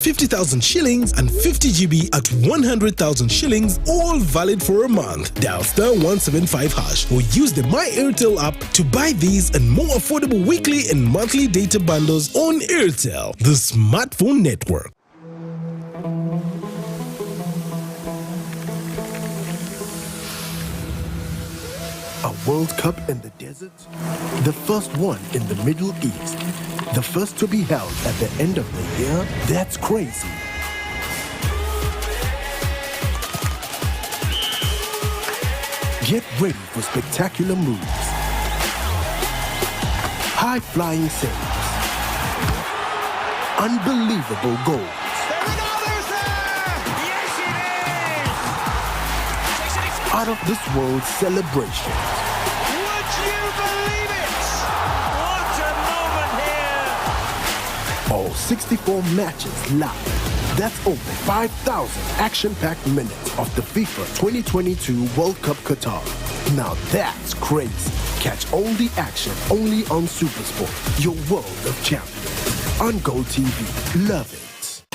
50,000 shillings and 50 GB at 100,000 shillings, all valid for a month. Dial *175# or use the My Airtel app to buy these and more affordable weekly and monthly data bundles on Airtel, the smartphone network. A World Cup in the desert? The first one in the Middle East. The first to be held at the end of the year? That's crazy. Get ready for spectacular moves. High-flying saves. Unbelievable goals. Out of this world celebration. Would you believe it? What a moment here! All 64 matches live. That's over 5,000 action-packed minutes of the FIFA 2022 World Cup Qatar. Now that's crazy. Catch all the action only on SuperSport, your world of champions. On Gold TV. Love it.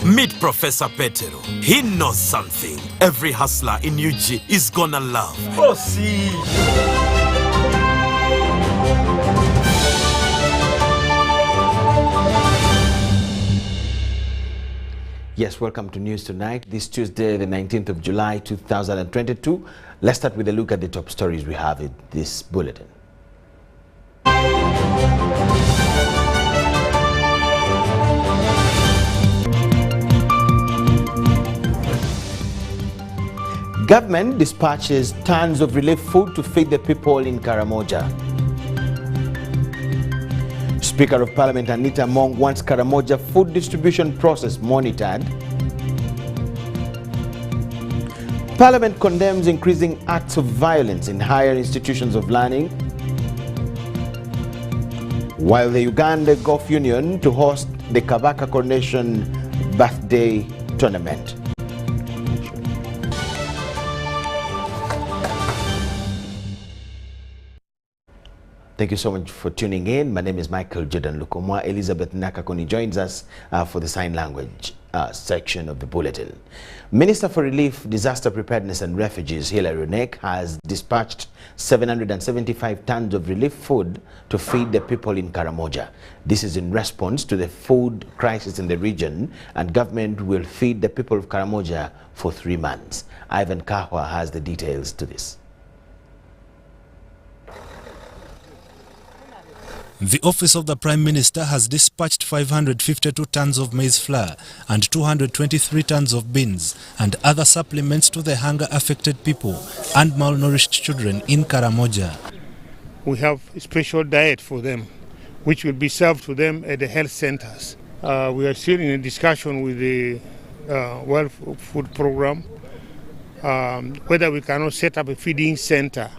Meet Professor Petero. He knows something every hustler in UG is gonna love. Proceed. Yes, welcome to News Tonight. This Tuesday, the 19th of July, 2022. Let's start with a look at the top stories we have in this bulletin. Government dispatches tons of relief food to feed the people in Karamoja. Speaker of Parliament Anita Mong wants Karamoja food distribution process monitored. Parliament condemns increasing acts of violence in higher institutions of learning. While the Uganda Golf Union to host the Kabaka Coronation Birthday Tournament. Thank you so much for tuning in. My name is Michael Jordan Lukomwa. Elizabeth Nakakoni joins us for the sign language section of the bulletin. Minister for Relief, Disaster Preparedness and Refugees, Hilary Onek, has dispatched 775 tons of relief food to feed the people in Karamoja. This is in response to the food crisis in the region, and government will feed the people of Karamoja for 3 months. Ivan Kahwa has the details to this. The Office of the Prime Minister has dispatched 552 tons of maize flour and 223 tons of beans and other supplements to the hunger-affected people and malnourished children in Karamoja. We have a special diet for them, which will be served to them at the health centers. We are still in a discussion with the World Food Program, whether we cannot set up a feeding center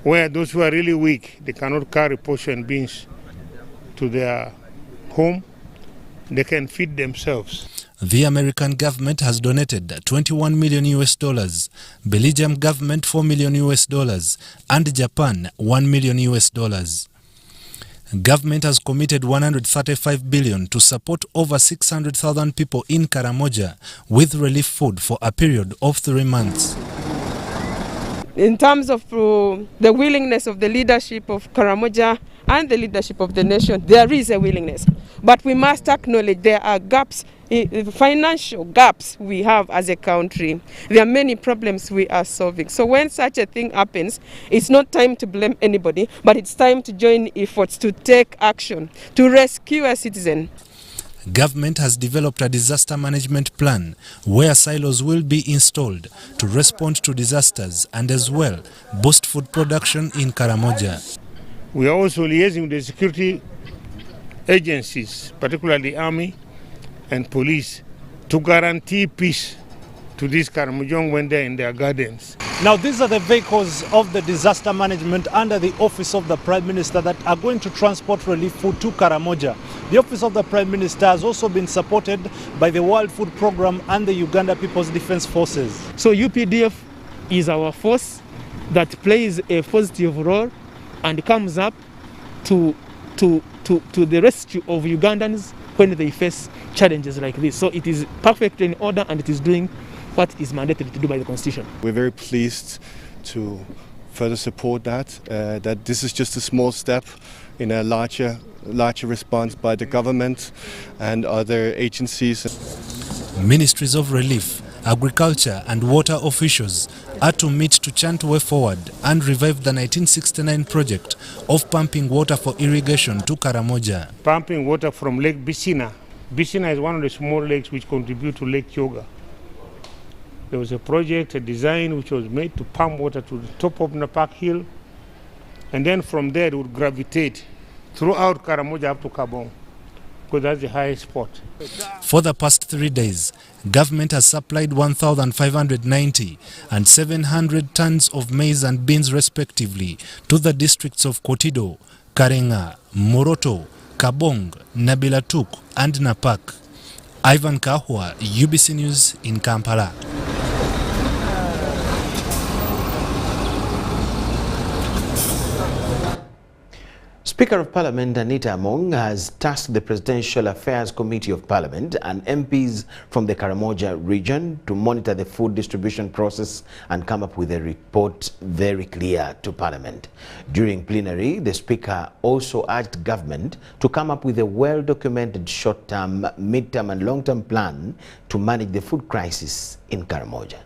where those who are really weak, they cannot carry portion beans to their home, they can feed themselves. The American government has donated $21 million, Belgium government $4 million, and Japan $1 million. Government has committed $135 billion to support over 600,000 people in Karamoja with relief food for a period of 3 months. In terms of the willingness of the leadership of Karamoja and the leadership of the nation, there is a willingness. But we must acknowledge there are gaps, financial gaps we have as a country. There are many problems we are solving. So when such a thing happens, it's not time to blame anybody, but it's time to join efforts to take action, to rescue a citizen. Government has developed a disaster management plan where silos will be installed to respond to disasters and as well boost food production in Karamoja. We are also liaising with the security agencies, particularly Army and Police, to guarantee peace to these Karamojong when they're in their gardens. Now these are the vehicles of the disaster management under the Office of the Prime Minister that are going to transport relief food to Karamoja. The Office of the Prime Minister has also been supported by the World Food Program and the Uganda People's Defense Forces. So UPDF is our force that plays a positive role and comes up to the rescue of Ugandans when they face challenges like this. So it is perfectly in order, and it is doing what it is mandated to do by the Constitution. We're very pleased to further support that this is just a small step in a larger response by the government and other agencies. Ministries of Relief, Agriculture and Water officials are to meet to chart way forward and revive the 1969 project of pumping water for irrigation to Karamoja. Pumping water from Lake Bisina. Bisina is one of the small lakes which contribute to Lake Kyoga. There was a project, a design which was made to pump water to the top of Napak Hill, and then from there it would gravitate throughout Karamoja up to Kabong, because that's the highest spot. For the past 3 days, government has supplied 1,590 and 700 tons of maize and beans respectively to the districts of Kotido, Karenga, Moroto, Kabong, Nabilatuk and Napak. Ivan Kahwa, UBC News in Kampala. Speaker of Parliament Anita Among has tasked the Presidential Affairs Committee of Parliament and MPs from the Karamoja region to monitor the food distribution process and come up with a report very clear to Parliament. During plenary, the Speaker also urged government to come up with a well-documented short-term, mid-term and long-term plan to manage the food crisis in Karamoja.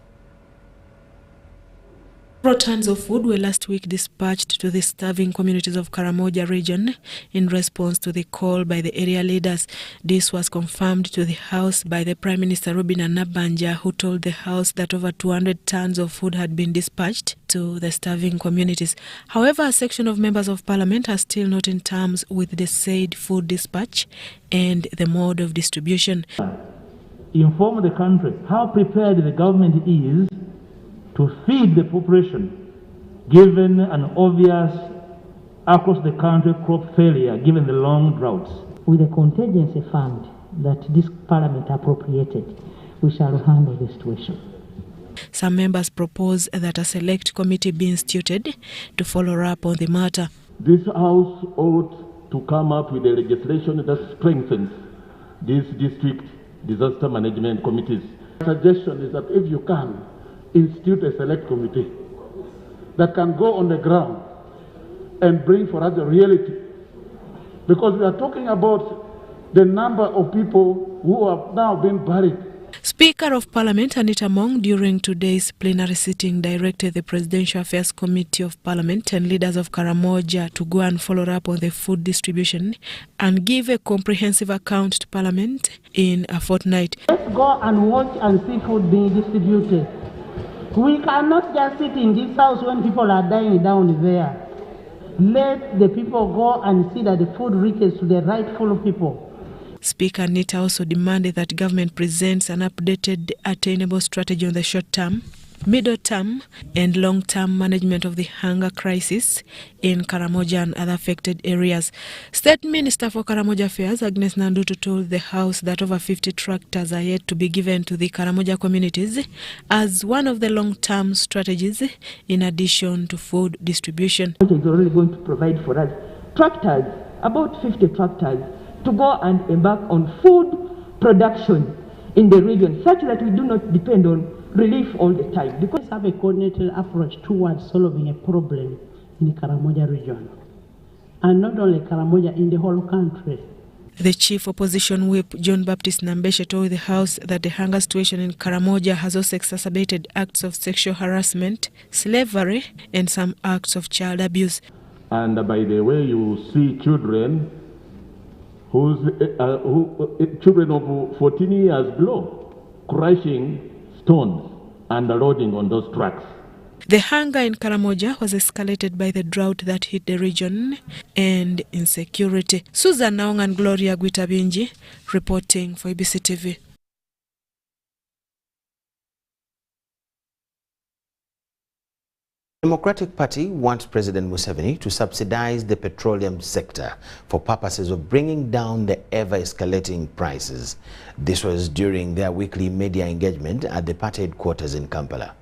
Several tons of food were last week dispatched to the starving communities of Karamoja region in response to the call by the area leaders. This was confirmed to the House by the Prime Minister Robina Nabanja, who told the House that over 200 tons of food had been dispatched to the starving communities. However, a section of members of Parliament are still not in terms with the said food dispatch and the mode of distribution. Inform the country how prepared the government is to feed the population, given an obvious across the country crop failure, given the long droughts. With the contingency fund that this Parliament appropriated, we shall handle the situation. Some members propose that a select committee be instituted to follow up on the matter. This House ought to come up with a legislation that strengthens these district disaster management committees. The suggestion is that if you can, institute a select committee that can go on the ground and bring for us the reality. Because we are talking about the number of people who have now been buried. Speaker of Parliament Anita Among during today's plenary sitting directed the Presidential Affairs Committee of Parliament and leaders of Karamoja to go and follow up on the food distribution and give a comprehensive account to Parliament in a fortnight. Let's go and watch and see food being distributed. We cannot just sit in this house when people are dying down there. Let the people go and see that the food reaches to the rightful people. Speaker Anita also demanded that government presents an updated, attainable strategy on the short-term, middle-term and long-term management of the hunger crisis in Karamoja and other affected areas. State Minister for Karamoja Affairs Agnes Nandutu told the House that over 50 tractors are yet to be given to the Karamoja communities as one of the long-term strategies in addition to food distribution. It is already going to provide for us tractors, about 50 tractors, to go and embark on food production in the region, such that we do not depend on relief all the time. Because we have a coordinated approach towards solving a problem in the Karamoja region, and not only Karamoja, in the whole country. The chief opposition whip, John Baptist Nambeshe, told the House that the hunger situation in Karamoja has also exacerbated acts of sexual harassment, slavery, and some acts of child abuse. And by the way, you see children children of 14 years below, crushing stones and loading on those trucks. The hunger in Karamoja was escalated by the drought that hit the region and insecurity. Susan Naong and Gloria Gwitabinji reporting for UBC TV. The Democratic Party wants President Museveni to subsidize the petroleum sector for purposes of bringing down the ever-escalating prices. This was during their weekly media engagement at the party headquarters in Kampala.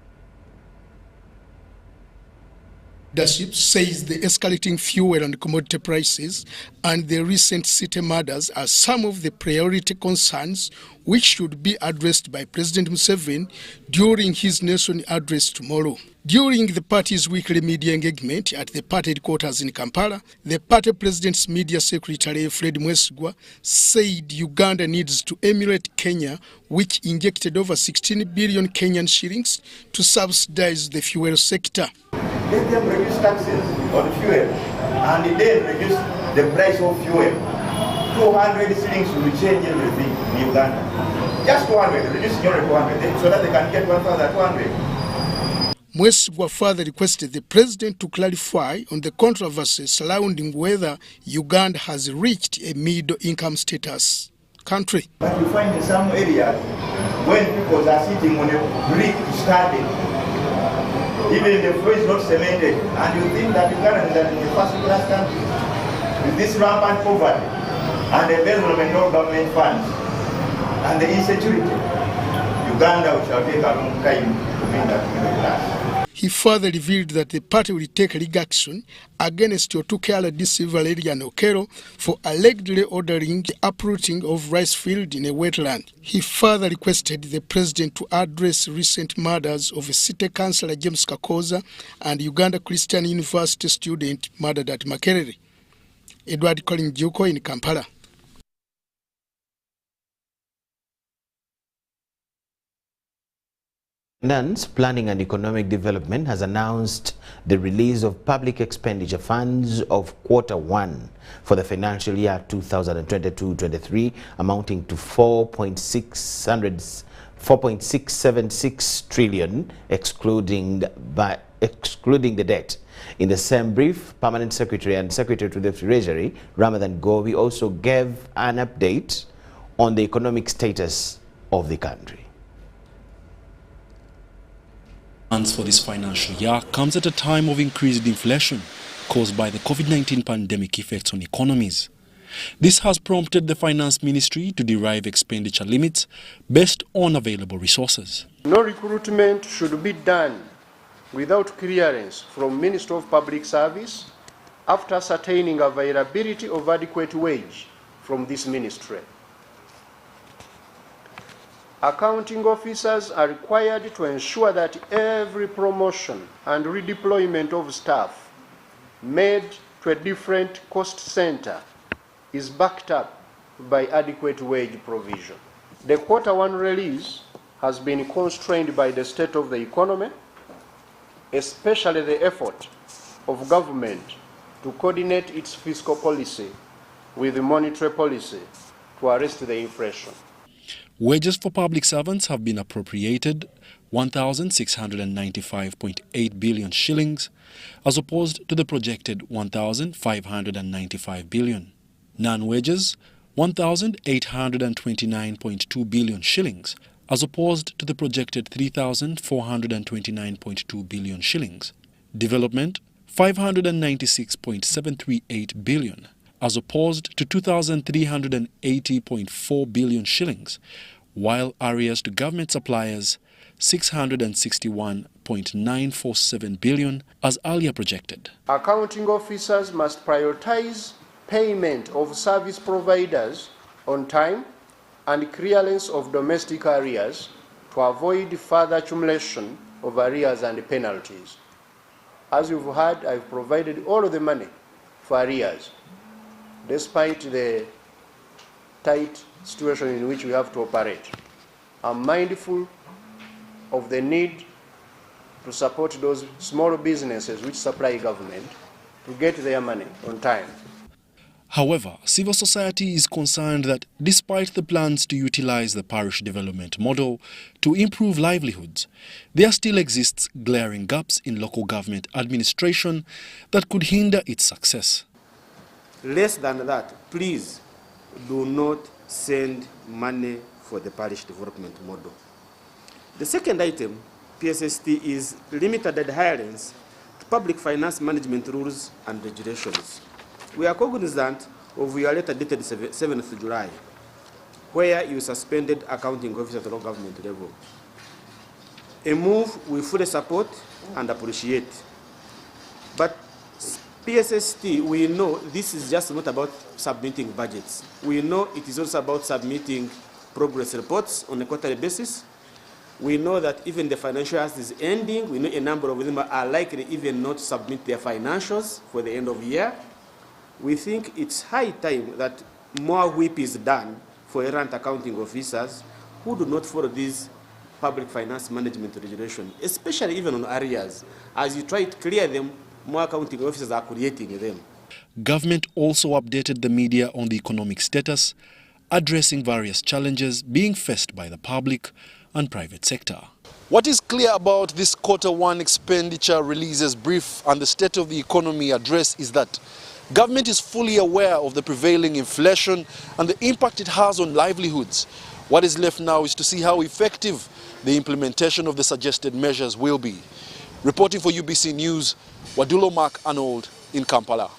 Leadership says the escalating fuel and commodity prices and the recent city murders are some of the priority concerns which should be addressed by President Museveni during his nation address tomorrow. During the party's weekly media engagement at the party headquarters in Kampala, the party president's media secretary Fred Mwesigwa said Uganda needs to emulate Kenya, which injected over 16 billion Kenyan shillings to subsidize the fuel sector. Let them reduce taxes on fuel and then reduce the price of fuel. 200 shillings will change everything in Uganda. Just 200, reduce your 200 so that they can get 1,200. Mwesigwa further requested the president to clarify on the controversy surrounding whether Uganda has reached a middle-income status country. But you find in some areas when people are sitting on a brick to study, even if the floor is not cemented, and you think that Uganda is in a first-class country with this rampant poverty and the embezzlement of government funds and the insecurity, Uganda shall take a long time to bring that middle class. He further revealed that the party will take legal action against Otukela D. Silva Lady and Okero for allegedly ordering the uprooting of rice field in a wetland. He further requested the president to address recent murders of a city councillor James Kakoza and Uganda Christian University student murdered at Makerere. Edward Colin Juko in Kampala. Finance, Planning and Economic Development has announced the release of public expenditure funds of Q1 for the financial year 2022-23 amounting to 4.676 trillion excluding the debt. In the same brief, Permanent Secretary and Secretary to the Treasury, Ramadan Govi, also gave an update on the economic status of the country. For this financial year comes at a time of increased inflation caused by the COVID-19 pandemic effects on economies. This has prompted the Finance Ministry to derive expenditure limits based on available resources. No recruitment should be done without clearance from Minister of Public Service after ascertaining availability of adequate wage from this ministry. Accounting officers are required to ensure that every promotion and redeployment of staff made to a different cost center is backed up by adequate wage provision. The Q1 release has been constrained by the state of the economy, especially the effort of government to coordinate its fiscal policy with the monetary policy to arrest the inflation. Wages for public servants have been appropriated 1,695.8 billion shillings as opposed to the projected 1,595 billion. Non-wages 1,829.2 billion shillings as opposed to the projected 3,429.2 billion shillings. Development 596.738 billion as opposed to 2,380.4 billion shillings, while arrears to government suppliers 661.947 billion as earlier projected. Accounting officers must prioritize payment of service providers on time and clearance of domestic arrears to avoid further accumulation of arrears and penalties. As you've heard, I've provided all of the money for arrears, despite the tight situation in which we have to operate. I'm mindful of the need to support those small businesses which supply government to get their money on time. However, civil society is concerned that despite the plans to utilize the parish development model to improve livelihoods, there still exists glaring gaps in local government administration that could hinder its success. Less than that, please do not send money for the parish development model. The second item, PSST, is limited adherence to public finance management rules and regulations. We are cognizant of your letter dated 7th July, where you suspended accounting officers at the local government level. A move we fully support and appreciate. But PSST, we know this is just not about submitting budgets. We know it is also about submitting progress reports on a quarterly basis. We know that even the financial year is ending. We know a number of them are likely even not to submit their financials for the end of the year. We think it's high time that more whip is done for errant accounting officers who do not follow these public finance management regulations, especially even on areas. As you try to clear them, more accounting officers are creating them. Government also updated the media on the economic status, addressing various challenges being faced by the public and private sector. What is clear about this Q1 expenditure releases brief and the state of the economy address is that government is fully aware of the prevailing inflation and the impact it has on livelihoods. What is left now is to see how effective the implementation of the suggested measures will be. Reporting for UBC News, Wadulo Mark Arnold in Kampala.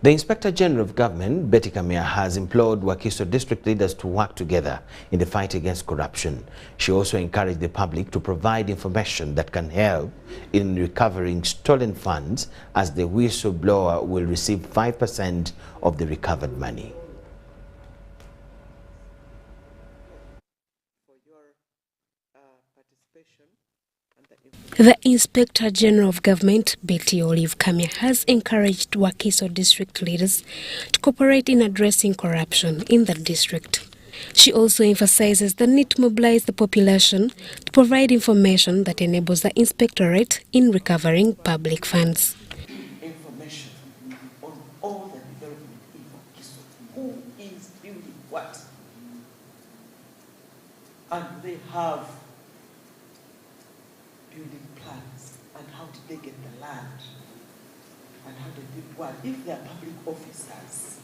The Inspector General of Government, Betty Kamea, has implored Wakiso district leaders to work together in the fight against corruption. She also encouraged the public to provide information that can help in recovering stolen funds, as the whistleblower will receive 5% of the recovered money. The Inspector General of Government, Betty Olive Kamea, has encouraged Wakiso district leaders to cooperate in addressing corruption in the district. She also emphasizes the need to mobilize the population to provide information that enables the inspectorate in recovering public funds. Information on all the development in Wakiso, who is building what, and they have building plans, and how did they get the land, and how did they work. If they are public officers,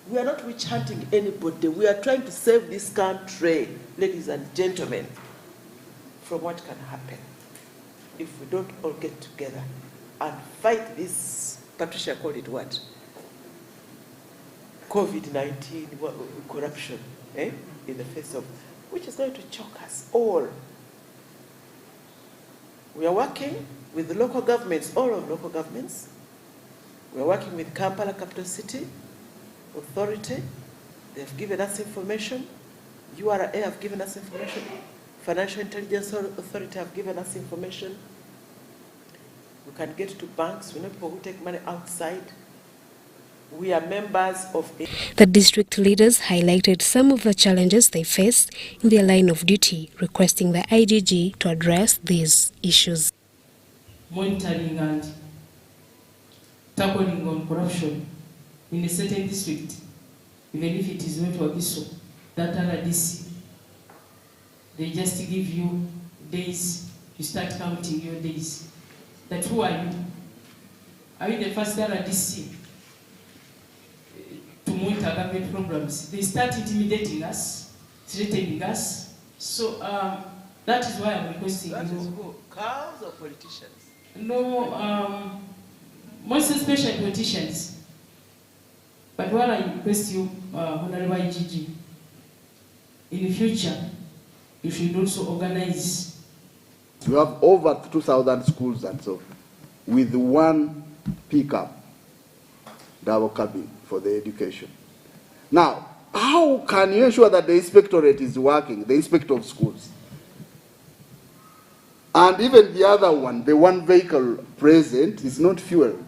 we are not witch hunting anybody. We are trying to save this country, ladies and gentlemen, from what can happen if we don't all get together and fight this, Patricia called it what? COVID-19 corruption, in the face of, which is going to choke us all. We are working with the local governments, all of local governments. We are working with Kampala Capital City Authority. They have given us information. URA have given us information. Financial Intelligence Authority have given us information. We can get to banks. We know people who take money outside. We are members of it. The district leaders highlighted some of the challenges they face in their line of duty, requesting the IGG to address these issues. Monitoring and tackling on corruption in a certain district, even if it is not Wakiso, that RDC, they just give you days, you start counting your days. That who are you? Are you the first RDC to monitor government programs? They start intimidating us, threatening us. So that is why I'm requesting That you. is who? Cows or politicians? No, most especially politicians. But what I request you, Honorable IGG, in the future, you should also organize. We have over 2,000 schools and so, with one pickup, double cabin for the education. Now, how can you ensure that the inspectorate is working, the inspector of schools? And even the other one, the one vehicle present, is not fueled.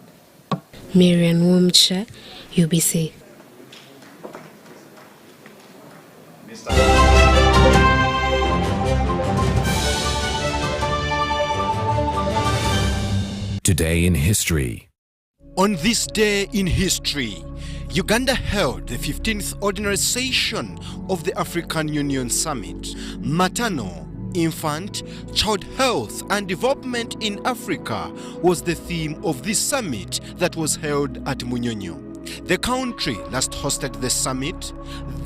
Marian Wumcha, UBC. Today in history. On this day in history, Uganda held the 15th ordinary session of the African Union Summit. Maternal, infant, child health and development in Africa was the theme of this summit that was held at Munyonyo. The country last hosted the summit,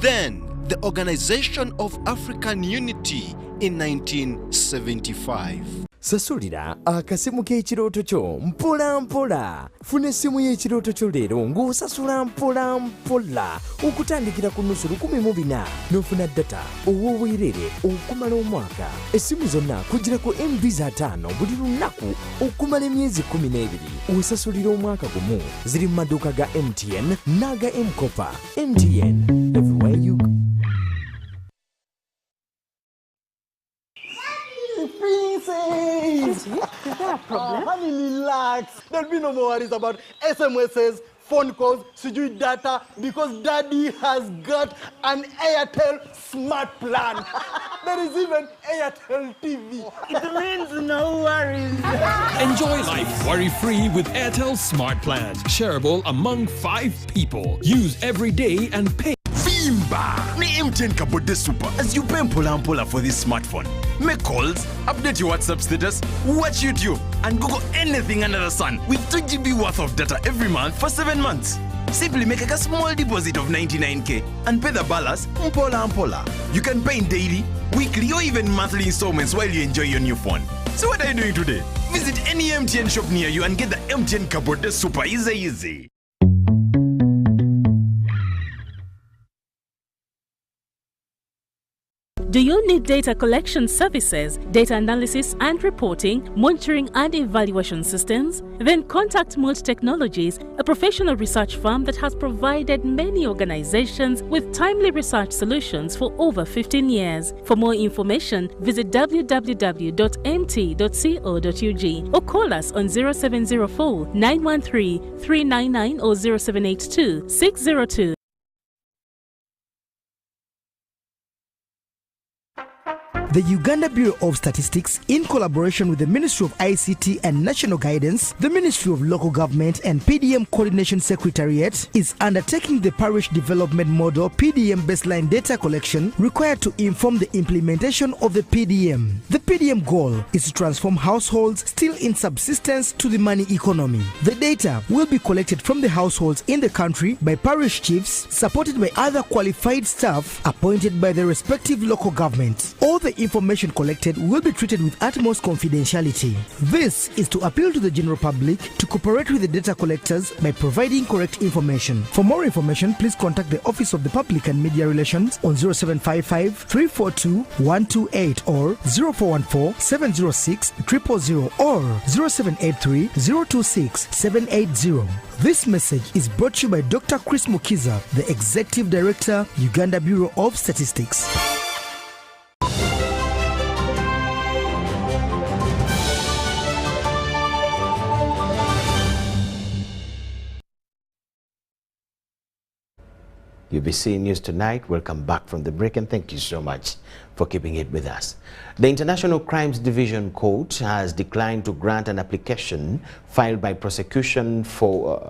then the Organization of African Unity in 1975. Sasulira akasimu k'ekirooto kyo mpola mpola. Funa essimu y'ekirooto kyo leero ng'osasula mpola mpola okutandikira ku nnusu 1400 n'ofuna data ow'obwereere okumala omwaka. Essimu zonna kugirako MB za 5 buli lunaku okumala emyezi 12. Osasulira omwaka gumu. Ziri mu maduuka ga MTN n'aga M-Kopa. MTN, everywhere you go. Princess! Is there a problem? Honey, relax. There'll be no more worries about SMSs, phone calls, data, because Daddy has got an Airtel smart plan. There is even Airtel TV. It means no worries. Enjoy life worry-free with Airtel Smart Plans. Shareable among 5 people. Use every day and pay. Vimba! Ni MTN Kabode Super as you pay mpola for this smartphone. Make calls, update your WhatsApp status, watch YouTube, and Google anything under the sun with 2 GB worth of data every month for 7 months. Simply make a small deposit of 99k and pay the balance mpola. You can pay in daily, weekly, or even monthly installments while you enjoy your new phone. So what are you doing today? Visit any MTN shop near you and get the MTN Kabode Super easy. Do you need data collection services, data analysis and reporting, monitoring and evaluation systems? Then contact Mold Technologies, a professional research firm that has provided many organizations with timely research solutions for over 15 years. For more information, visit www.mt.co.ug or call us on 0704 913 399 or 0782 602. The Uganda Bureau of Statistics, in collaboration with the Ministry of ICT and National Guidance, the Ministry of Local Government and PDM Coordination Secretariat, is undertaking the Parish Development Model PDM baseline data collection required to inform the implementation of the PDM. The PDM goal is to transform households still in subsistence to the money economy. The data will be collected from the households in the country by parish chiefs, supported by other qualified staff appointed by the respective local government. All the information collected will be treated with utmost confidentiality. This is to appeal to the general public to cooperate with the data collectors by providing correct information. For more information, please contact the Office of the Public and Media Relations on 0755 342 128 or 0414 706 000 or 0783 026 780. This message is brought to you by Dr. Chris Mukiza, the Executive Director, Uganda Bureau of Statistics. UBC News Tonight. Welcome back from the break and thank you so much for keeping it with us. The International Crimes Division Court has declined to grant an application filed by prosecution for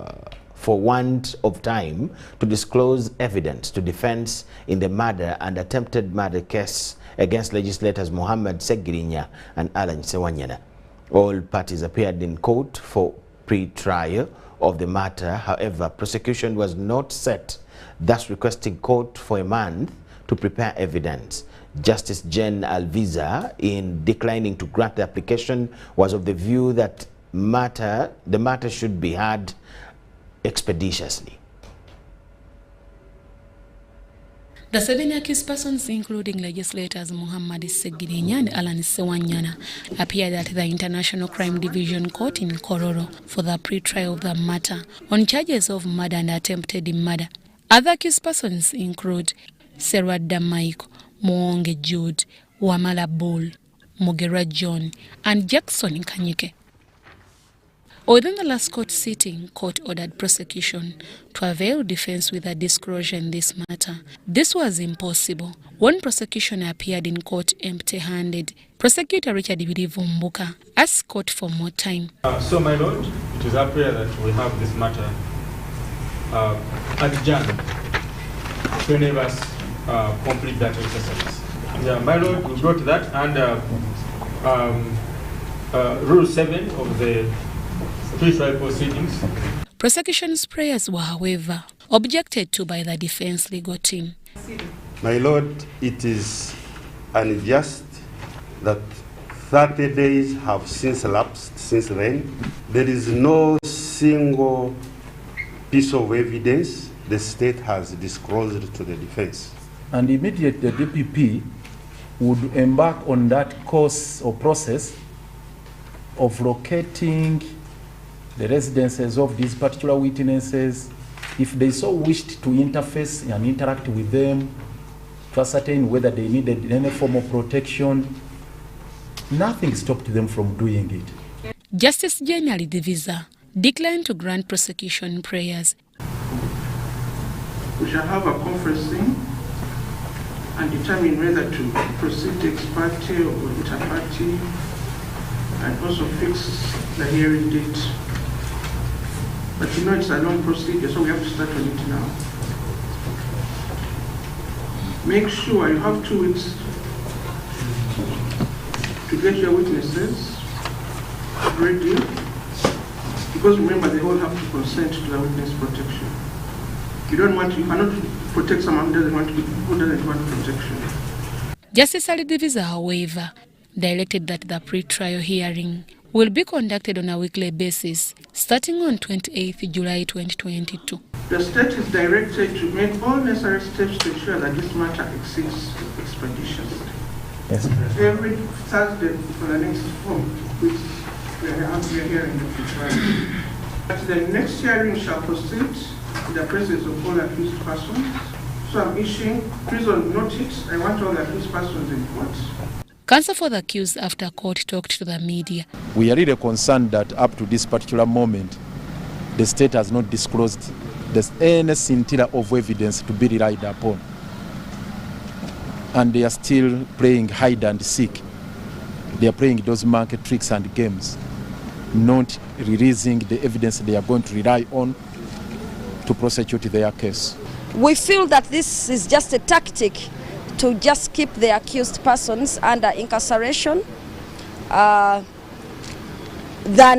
want of time to disclose evidence to defense in the murder and attempted murder case against legislators Mohammed Segirinya and Alan Sewanyana. All parties appeared in court for pre-trial of the matter. However, prosecution was not set, thus requesting court for a month to prepare evidence. Justice Jen Alviza, in declining to grant the application, was of the view that the matter should be heard expeditiously. The 7 accused persons, including legislators Muhammad Segirinya and Alan Sewanyana, appeared at the International Crime Division Court in Kororo for the pre-trial of the matter on charges of murder and attempted murder. Other accused persons include Serwadda Mike, Mwonge Jude, Wamala Bull, Mugera John, and Jackson Kanyike. Within the last court sitting, court ordered prosecution to avail defense with a disclosure in this matter. This was impossible. When prosecution appeared in court empty-handed, Prosecutor Richard Vumbuka asked court for more time. So, my lord, it is our prayer that we have this matter adjourned to enable us complete that exercise. Yeah, my lord, we brought that under Rule 7 of the pre-trial proceedings. Prosecution's prayers were, however, objected to by the defense legal team. My lord, it is unjust that 30 days have since elapsed since then. There is no single piece of evidence the state has disclosed to the defense. And immediately the DPP would embark on that course or process of locating the residences of these particular witnesses, if they so wished to interface and interact with them, to ascertain whether they needed any form of protection. Nothing stopped them from doing it. Justice General Divisa declined to grant prosecution prayers. We shall have a conferencing and determine whether to proceed ex parte or inter parte, and also fix the hearing date. But you know it's a long procedure, so we have to start on it now. Make sure you have 2 weeks to get your witnesses ready, because remember they all have to consent to the witness protection. You cannot protect someone who doesn't want protection. Justice Ali Divisa, however, directed that the pre-trial hearing will be conducted on a weekly basis starting on 28th July 2022. The state is directed to make all necessary steps to ensure that this matter exceeds expeditiously. Yes. Every Thursday for the next form, which we are hearing the pre-trial. At the next hearing shall proceed in the presence of all accused persons. So I'm issuing prison notice. I want all the accused persons in court. Counsel for the accused after court talked to the media. We are really concerned that up to this particular moment, the state has not disclosed there's any scintilla of evidence to be relied upon. And they are still playing hide and seek. They are playing those market tricks and games, not releasing the evidence they are going to rely on to prosecute their case. We feel that this is just a tactic to just keep the accused persons under incarceration than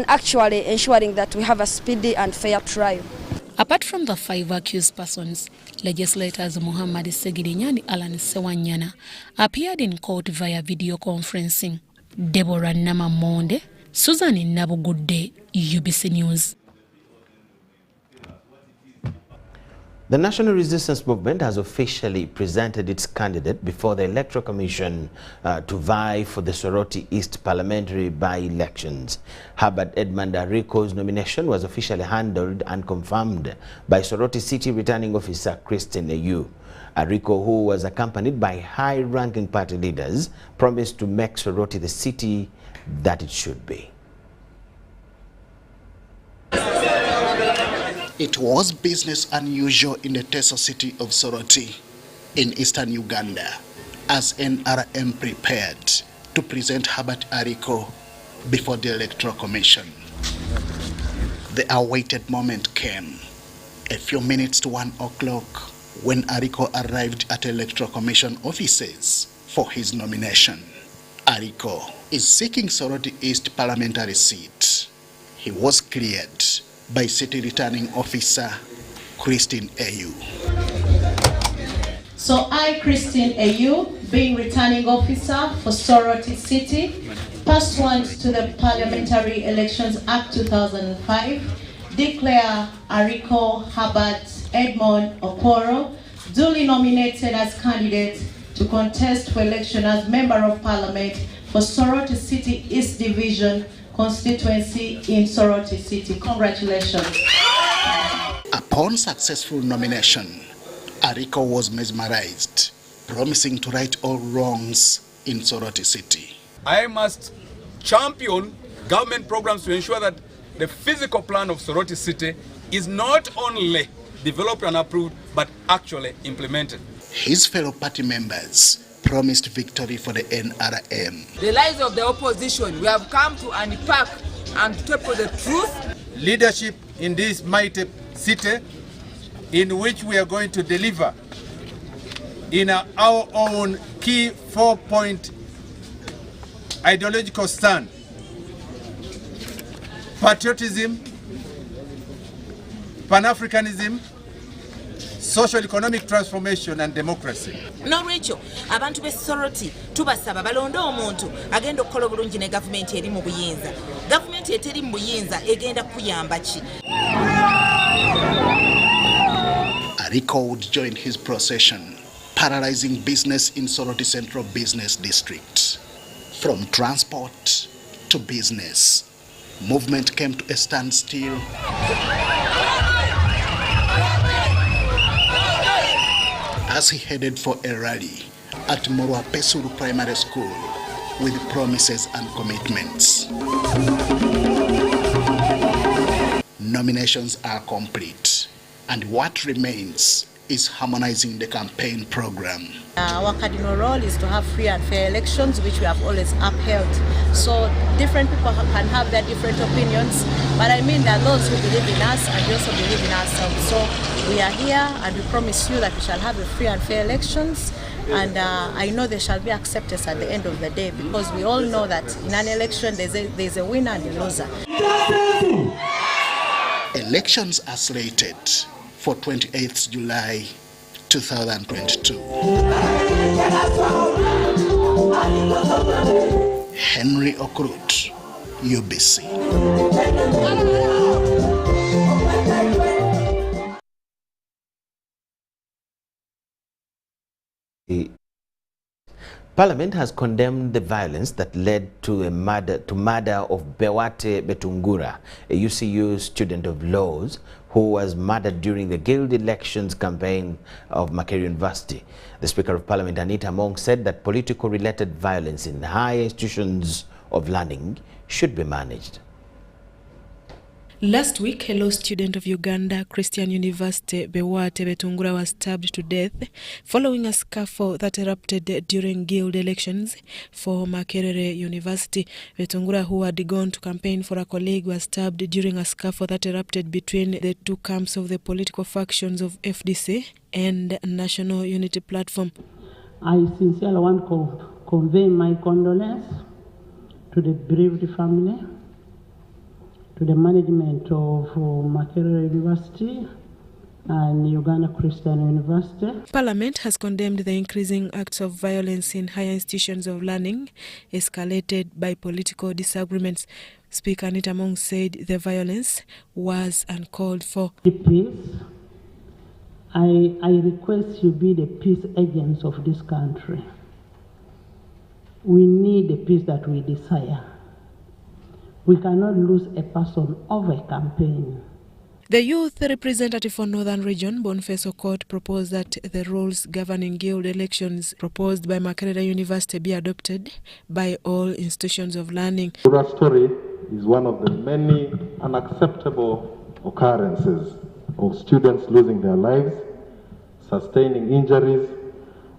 actually ensuring that we have a speedy and fair trial. Apart from the 5 accused persons, legislators Muhammad Segirinya and Alan Sewanyana appeared in court via video conferencing. Deborah Namamonde, Susan Nabugudde, UBC News. The National Resistance Movement has officially presented its candidate before the Electoral Commission to vie for the Soroti East parliamentary by-elections. Herbert Edmund Ariko's nomination was officially handled and confirmed by Soroti City Returning Officer Christine Ayu. Ariko, who was accompanied by high-ranking party leaders, promised to make Soroti the city that it should be. It was business unusual in the Teso city of Soroti in eastern Uganda as NRM prepared to present Herbert Ariko before the Electoral Commission. The awaited moment came a few minutes to 1 o'clock when Ariko arrived at Electoral Commission offices for his nomination. Ariko is seeking Soroti East parliamentary seat. He was cleared by City Returning Officer Christine Ayu. So I, Christine Ayu, being Returning Officer for Soroti City, pursuant to the Parliamentary Elections Act 2005, declare Ariko Herbert Edmond Okoro duly nominated as candidate to contest for election as Member of Parliament for Soroti City East Division constituency in Soroti City. Congratulations. Upon successful nomination, Ariko was mesmerized, promising to right all wrongs in Soroti City. I must champion government programs to ensure that the physical plan of Soroti City is not only developed and approved, but actually implemented. His fellow party members promised victory for the NRM. The lies of the opposition, we have come to unpack and tackle the truth. Leadership in this mighty city in which we are going to deliver in our own key 4-point ideological stand. Patriotism, Pan-Africanism, social economic transformation and democracy. N'olwekyo abantu b'e Soroti tubasaba balonde omuntu agenda okukola obulungi ne gavumenti eri mu buyinza. Gavumenti eteri mu buyinza egenda kuyamba ki? Ariko would join his procession, paralyzing business in Soroti Central Business District. From transport to business, movement came to a standstill. As he headed for a rally at Morwa Pesuru Primary School with promises and commitments. Nominations are complete, and what remains is harmonizing the campaign program. Our cardinal role is to have free and fair elections, which we have always upheld. So different people can have their different opinions, but I mean there are those who believe in us and we also believe in ourselves. So we are here and we promise you that we shall have a free and fair elections, and I know there shall be acceptance at the end of the day, because we all know that in an election there's a winner and a loser. Elections are slated for 28th July 2022. Henry Okrut, UBC. Parliament has condemned the violence that led to murder of Bewate Betungura, a UCU student of laws who was murdered during the guild elections campaign of Makerere University. The Speaker of Parliament, Anita Among, said that political-related violence in higher institutions of learning should be managed. Last week, a law student of Uganda Christian University, Bewate Betungura, was stabbed to death following a scuffle that erupted during guild elections for Makerere University. Betungura, who had gone to campaign for a colleague, was stabbed during a scuffle that erupted between the two camps of the political factions of FDC and National Unity Platform. I sincerely want to convey my condolences to the bereaved family, to the management of Makerere University and Uganda Christian University. Parliament has condemned the increasing acts of violence in higher institutions of learning, escalated by political disagreements. Speaker Anita Among said the violence was uncalled for. Peace. I request you be the peace agents of this country. We need the peace that we desire. We cannot lose a person over a campaign. The youth representative for Northern Region, Boniface Okot, proposed that the rules governing guild elections proposed by Makerere University be adopted by all institutions of learning. That story is one of the many unacceptable occurrences of students losing their lives, sustaining injuries,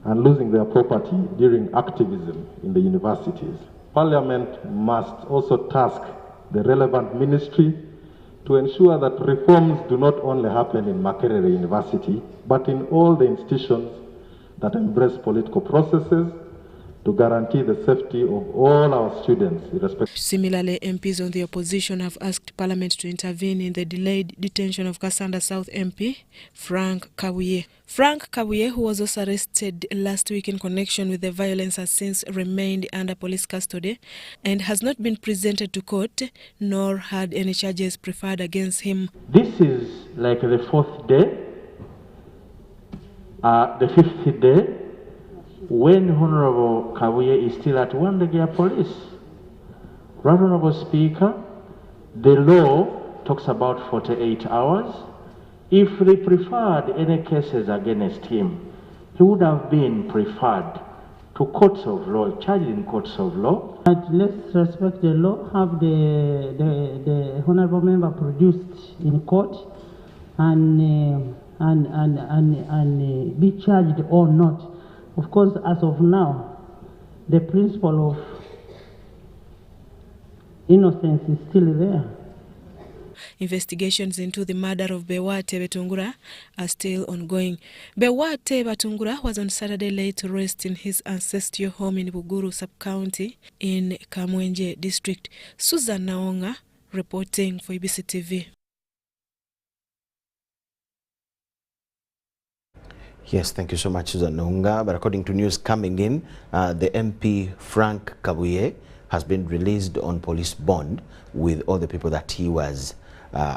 and losing their property during activism in the universities. Parliament must also task the relevant ministry to ensure that reforms do not only happen in Makerere University, but in all the institutions that embrace political processes to guarantee the safety of all our students, irrespective. Similarly, MPs on the opposition have asked Parliament to intervene in the delayed detention of Kasanda South MP, Frank Kabuye. Frank Kabuye, who was also arrested last week in connection with the violence, has since remained under police custody and has not been presented to court, nor had any charges preferred against him. This is like the fourth day, the fifth day, when Honorable Kabuye is still at Wandagia Police. Right, Honorable Speaker, the law talks about 48 hours. If they preferred any cases against him, he would have been preferred to courts of law, charged in courts of law. But let's respect the law, have the honorable member produced in court and be charged or not. Of course, as of now, the principle of innocence is still there. Investigations into the murder of Bewate Betungura are still ongoing. Bewate Betungura was on Saturday laid to rest in his ancestral home in Buguru sub-county in Kamwenje district. Susan Naonga reporting for UBC TV. Yes, thank you so much, Susan Nunga. But according to news coming in, the MP Frank Kabuye has been released on police bond with all the people that he was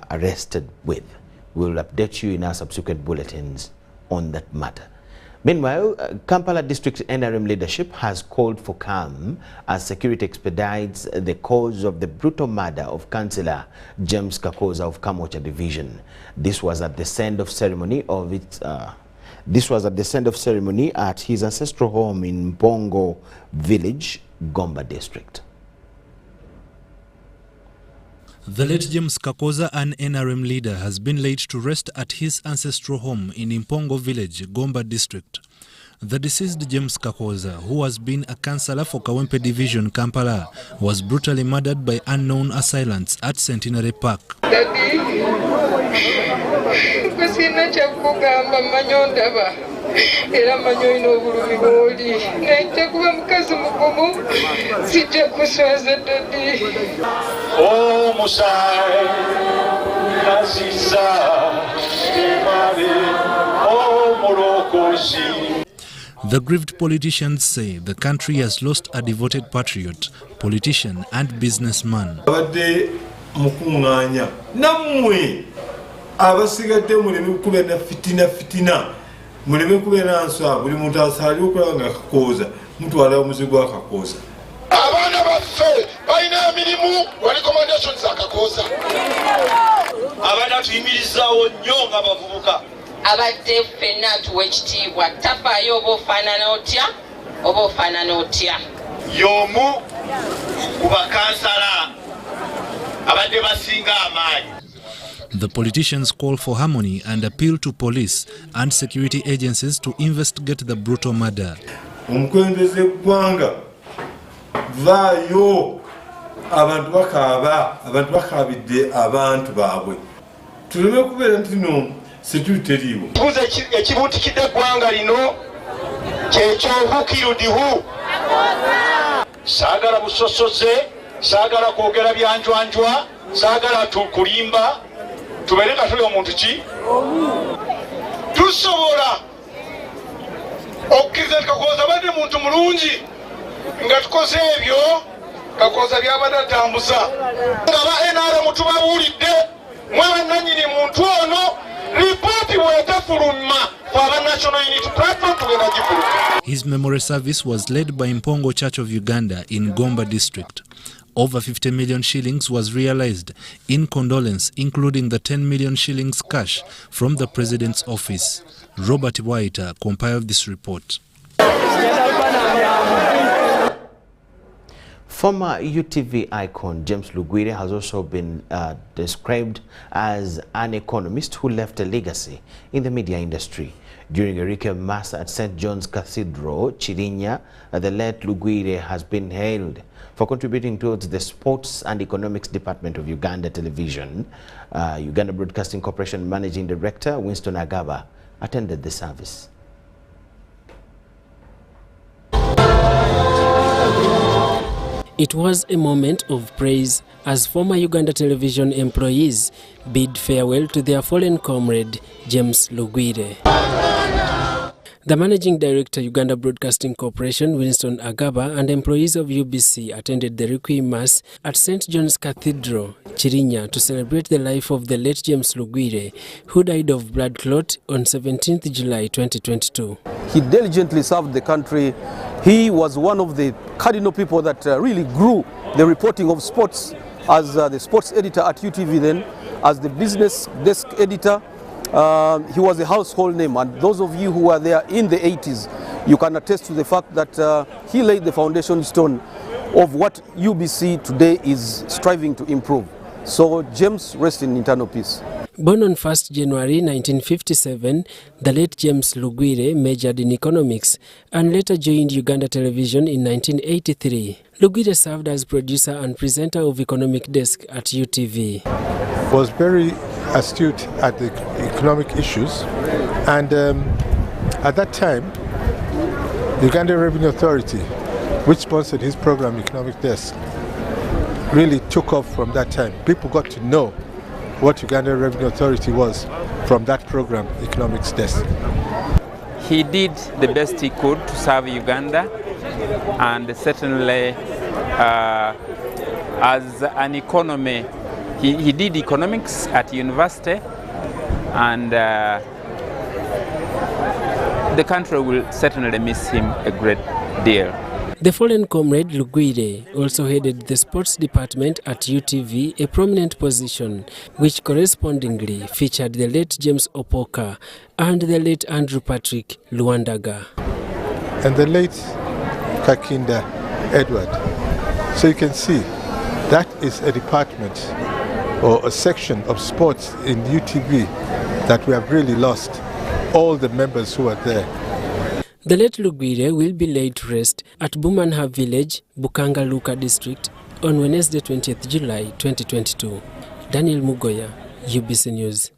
arrested with. We'll update you in our subsequent bulletins on that matter. Meanwhile, Kampala District NRM leadership has called for calm as security expedites the cause of the brutal murder of Councillor James Kakoza of Karamoja Division. This was at the send-off ceremony of its at his ancestral home in Mpongo Village, Gomba District. The late James Kakoza, an NRM leader, has been laid to rest at his ancestral home in Mpongo Village, Gomba District. The deceased James Kakoza, who has been a councillor for Kawempe Division, Kampala, was brutally murdered by unknown assailants at Centenary Park. Era manyo ino obulumi bwoli naite kuba mukazi mugumu sijja kuswaza dadi omusaayi naziza emale omulokozi. The grieved politicians say the country has lost a devoted patriot, politician and businessman. Abadde mukunganya namwe abasigadde muleme kubera fitina muleme kubera nswa buli muntu asali okulanga Kakoza mutwala omuzigo wa Kakoza. Abaana baffe balina emirimu wa recommendations za Kakoza abadde tuyimirizawo nnyo nga bavubuka abadde ffenna tuwa ekitiibwa tafaayo oba ofaanana otya y'omu ku bakansala abadde basinga amaanyi. The politicians call for harmony and appeal to police and security agencies to investigate the brutal murder. Omukulembeze gwanga vaayo abantu bakabidde abantu baabwe tuleme kubeera nti no security eriwo. Tubuze ekibuutikidde eggwanga lino kyekyobukirudihu saagala busosoze saagala kwogera byanjwanjwa saagala tukulimba tubeere nga tuli omuntu ki tusobola okukkiriza nti Kakoza badde muntu mulungi nga tukoze ebyo Kakoza byabadde atambuza nga ba NRM tubabuulidde mwe bannannyini muntu ono ripooti bwetefuluma kwaba National Unity Platform tugenda gifuluma. His memorial service was led by Mpongo Church of Uganda in Gomba District. Over 50 million shillings was realized in condolence, including the 10 million shillings cash from the President's office. Robert Waiter compiled this report. Former UTV icon James Luguida has also been described as an economist who left a legacy in the media industry. During a requiem mass at St. John's Cathedral, Chirinya, the late Luguida has been hailed for contributing towards the Sports and Economics Department of Uganda Television. Uganda Broadcasting Corporation Managing Director Winston Agaba attended the service. It was a moment of praise as former Uganda Television employees bid farewell to their fallen comrade, James Luguida. The Managing Director, Uganda Broadcasting Corporation, Winston Agaba, and employees of UBC attended the Requiem Mass at St. John's Cathedral, Chirinya, to celebrate the life of the late James Luguida, who died of blood clot on 17th July 2022. He diligently served the country. He was one of the cardinal people that really grew the reporting of sports as the sports editor at UTV then, as the business desk editor. He was a household name, and those of you who were there in the 80s, you can attest to the fact that he laid the foundation stone of what UBC today is striving to improve. So James, rest in eternal peace. Born on 1st January 1957, the late James Luguida majored in economics and later joined Uganda Television in 1983. Luguida served as producer and presenter of Economic Desk at UTV. Was very astute at the economic issues, and at that time the Uganda Revenue Authority, which sponsored his program Economic Desk, really took off from that time. People got to know what Uganda Revenue Authority was from that program Economics Desk. he did the best he could to serve Uganda, and certainly as an economy, he did economics at university, and the country will certainly miss him a great deal. The fallen comrade Luguida also headed the sports department at UTV, a prominent position which correspondingly featured the late James Opoka and the late Andrew Patrick Luandaga. And the late Kakinda Edward. So you can see that is a department or a section of sports in UTV that we have really lost all the members who are there. The late Luguida will be laid to rest at Bumanha Village, Bukanga Luka District on Wednesday 20th July 2022. Daniel Mugoya, UBC News.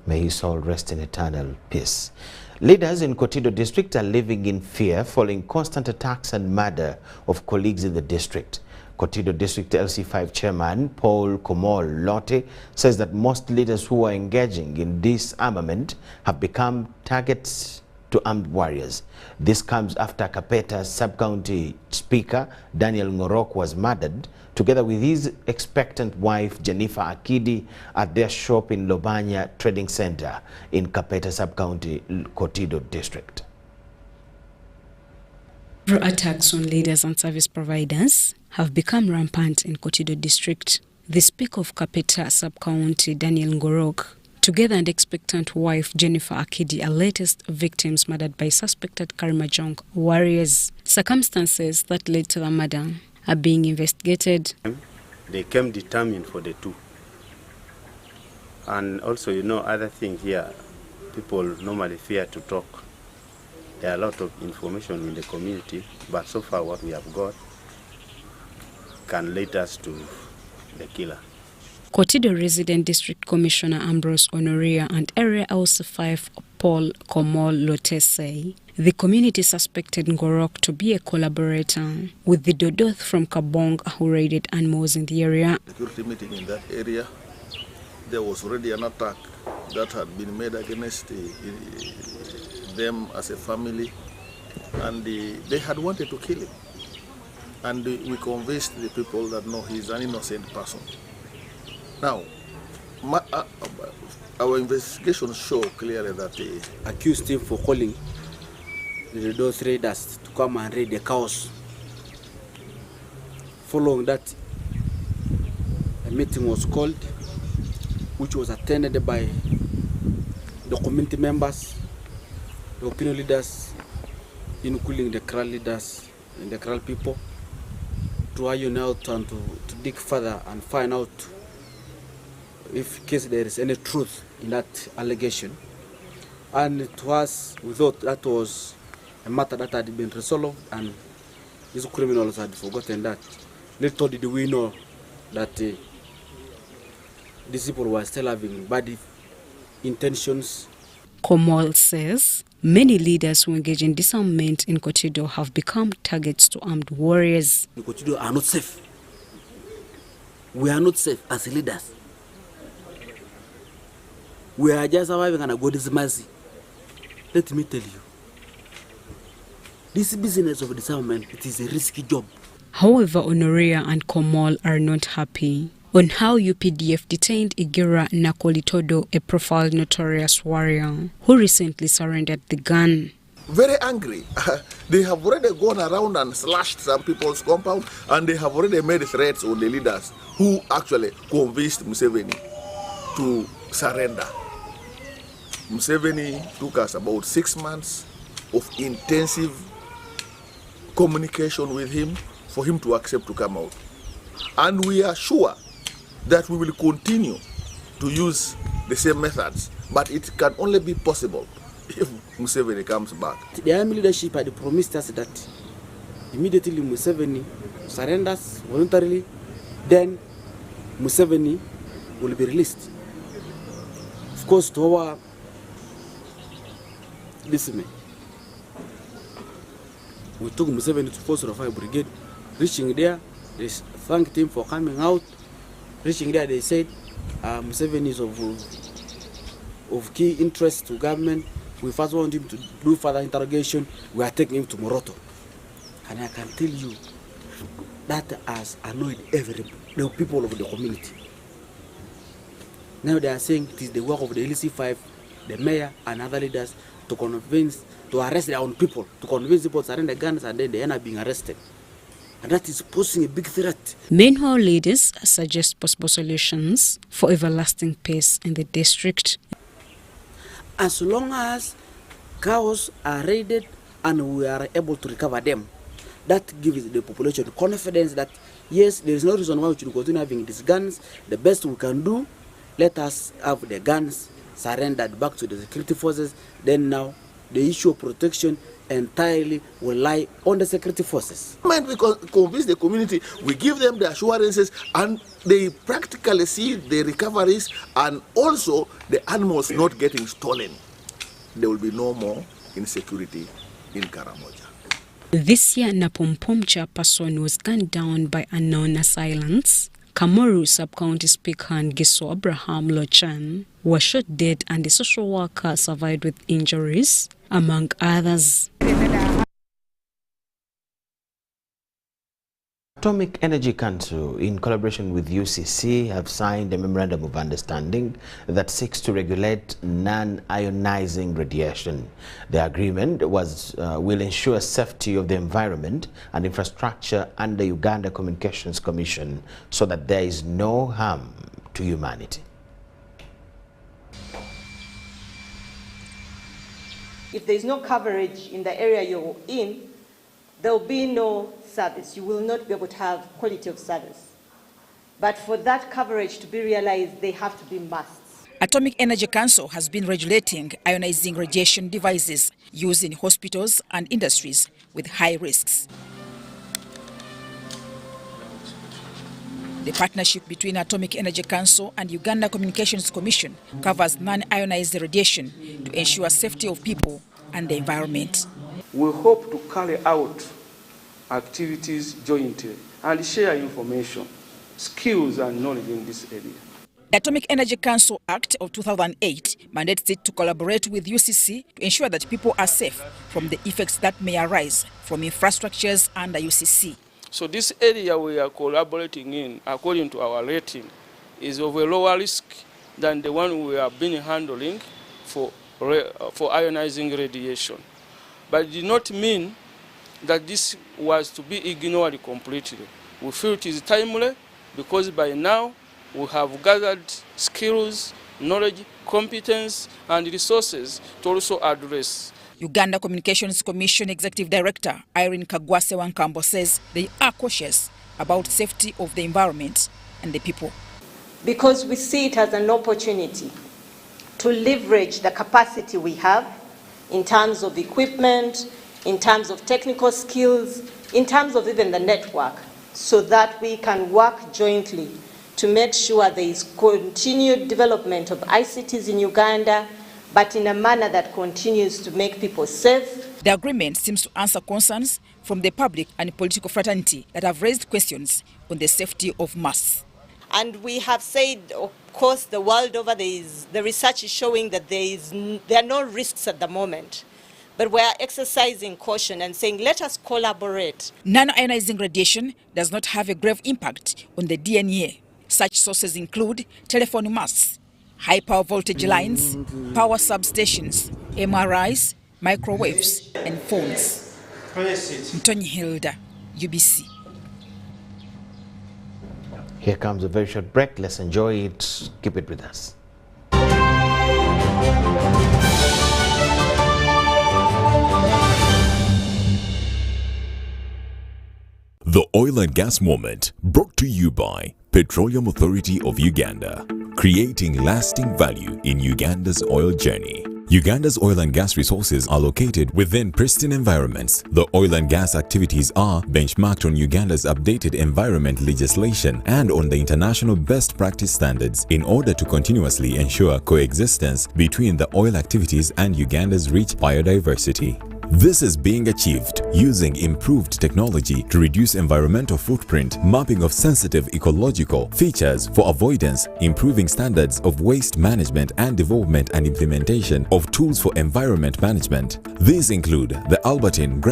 May his soul rest in eternal peace. Leaders in Kotido district are living in fear following constant attacks and murder of colleagues in the district. Kotido District LC5 Chairman Paul Komol Lotte says that most leaders who are engaging in disarmament have become targets to armed warriors. This comes after Kapeta Sub-County Speaker Daniel Ngorok was murdered together with his expectant wife Jennifer Akidi at their shop in Lobanya Trading Center in Kapeta Sub-County Kotido District. Attacks on leaders and service providers have become rampant in Kotido district. The Speaker of Kapeta Sub-County, Daniel Ngorok, together and expectant wife Jennifer Akidi, are latest victims murdered by suspected Karamoja warriors. Circumstances that led to the murder are being investigated. They came determined for the two. And also, you know, other thing here, people normally fear to talk. There are a lot of information in the community, but so far what we have got can lead us to the killer. Kotido Resident District Commissioner Ambrose Honoria and Area LC5 Paul Komol Lotte say the community suspected Ngorok to be a collaborator with the Dodoth from Kabong who raided animals in the area. Security meeting in that area, there was already an attack that had been made against them as a family, and they had wanted to kill him. And we convinced the people that no, he's an innocent person. Now, our investigations show clearly that they accused him for calling those raiders to come and raid the cows. Following that, a meeting was called, which was attended by the community members, the opinion leaders, including the Kral leaders and the Kral people, to iron out and to dig further and find out if in case there is any truth in that allegation. And to us, we thought that was a matter that had been resolved and these criminals had forgotten that. Little did we know that these people were still having bad intentions. Komol says many leaders who engage in disarmament in Kotido have become targets to armed warriors. The Kotido are not safe. We are not safe as leaders. We are just surviving on a God's mercy. Let me tell you, this business of disarmament, it is a risky job. However, Honoria and Komol are not happy on how UPDF detained Igira Nakolitodo, a profiled notorious warrior who recently surrendered the gun. Very angry. They have already gone around and slashed some people's compound, and they have already made threats on the leaders who actually convinced Museveni to surrender. Museveni took us about 6 months of intensive communication with him for him to accept to come out. And we are sure that we will continue to use the same methods, but it can only be possible if Museveni comes back. The army leadership had promised us that immediately Museveni surrenders voluntarily, then Museveni will be released. Of course, to our dismay, we took Museveni to 405 Brigade. Reaching there, they thanked him for coming out. Reaching there, they said Museveni is of of key interest to government. We first want him to do further interrogation. We are taking him to Moroto. And I can tell you that has annoyed the people of the community. Now they are saying it is the work of the LC5, the mayor and other leaders to arrest their own people, to convince people to surrender guns, and then they end up being arrested. And that is posing a big threat. Meanwhile, leaders suggest possible solutions for everlasting peace in the district. As long as cows are raided and we are able to recover them, that gives the population confidence that yes, there is no reason why we should continue having these guns. The best we can do, let us have the guns surrendered back to the security forces. Then now the issue of protection entirely will lie on the security forces. We convince the community, we give them the assurances, and they practically see the recoveries and also the animals not getting stolen. There will be no more insecurity in Karamoja. This year, Napompom chairperson was gunned down by unknown assailants. Kamoru Sub-County Speaker and Giso Abraham Lochan were shot dead, and the social worker survived with injuries, among others. Atomic Energy Council, in collaboration with UCC, have signed a memorandum of understanding that seeks to regulate non-ionizing radiation. The agreement will ensure safety of the environment and infrastructure under Uganda Communications Commission so that there is no harm to humanity. If there is no coverage in the area you're in, there will be no service. You will not be able to have quality of service. But for that coverage to be realized, they have to be musts. Atomic Energy Council has been regulating ionizing radiation devices used in hospitals and industries with high risks. The partnership between Atomic Energy Council and Uganda Communications Commission covers non-ionized radiation to ensure safety of people and the environment. We hope to carry out activities jointly and share information, skills and knowledge in this area. The Atomic Energy Council Act of 2008 mandates it to collaborate with UCC to ensure that people are safe from the effects that may arise from infrastructures under UCC. So this area we are collaborating in, according to our rating, is of a lower risk than the one we have been handling for ionizing radiation. But it did not mean that this was to be ignored completely. We feel it is timely because by now we have gathered skills, knowledge, competence and resources to also address. Uganda Communications Commission Executive Director Irene Kagwase Wankambo says they are cautious about safety of the environment and the people. Because we see it as an opportunity to leverage the capacity we have in terms of equipment, in terms of technical skills, in terms of even the network, so that we can work jointly to make sure there is continued development of ICTs in Uganda, but in a manner that continues to make people safe. The agreement seems to answer concerns from the public and political fraternity that have raised questions on the safety of masts. And we have said, of course, the world over, the research is showing that there are no risks at the moment. But we are exercising caution and saying, let us collaborate. Non-ionizing radiation does not have a grave impact on the DNA. Such sources include telephone masts, high power voltage lines, power substations, MRIs, microwaves, and phones. Mtoni Hilda, UBC. Here comes a very short break. Let's enjoy it. Keep it with us. The Oil and Gas Moment, brought to you by Petroleum Authority of Uganda, creating lasting value in Uganda's oil journey. Uganda's oil and gas resources are located within pristine environments. The oil and gas activities are benchmarked on Uganda's updated environment legislation and on the international best practice standards in order to continuously ensure coexistence between the oil activities and Uganda's rich biodiversity. This is being achieved using improved technology to reduce environmental footprint, mapping of sensitive ecological features for avoidance, improving standards of waste management and development and implementation of tools for environment management. These include the Bulletin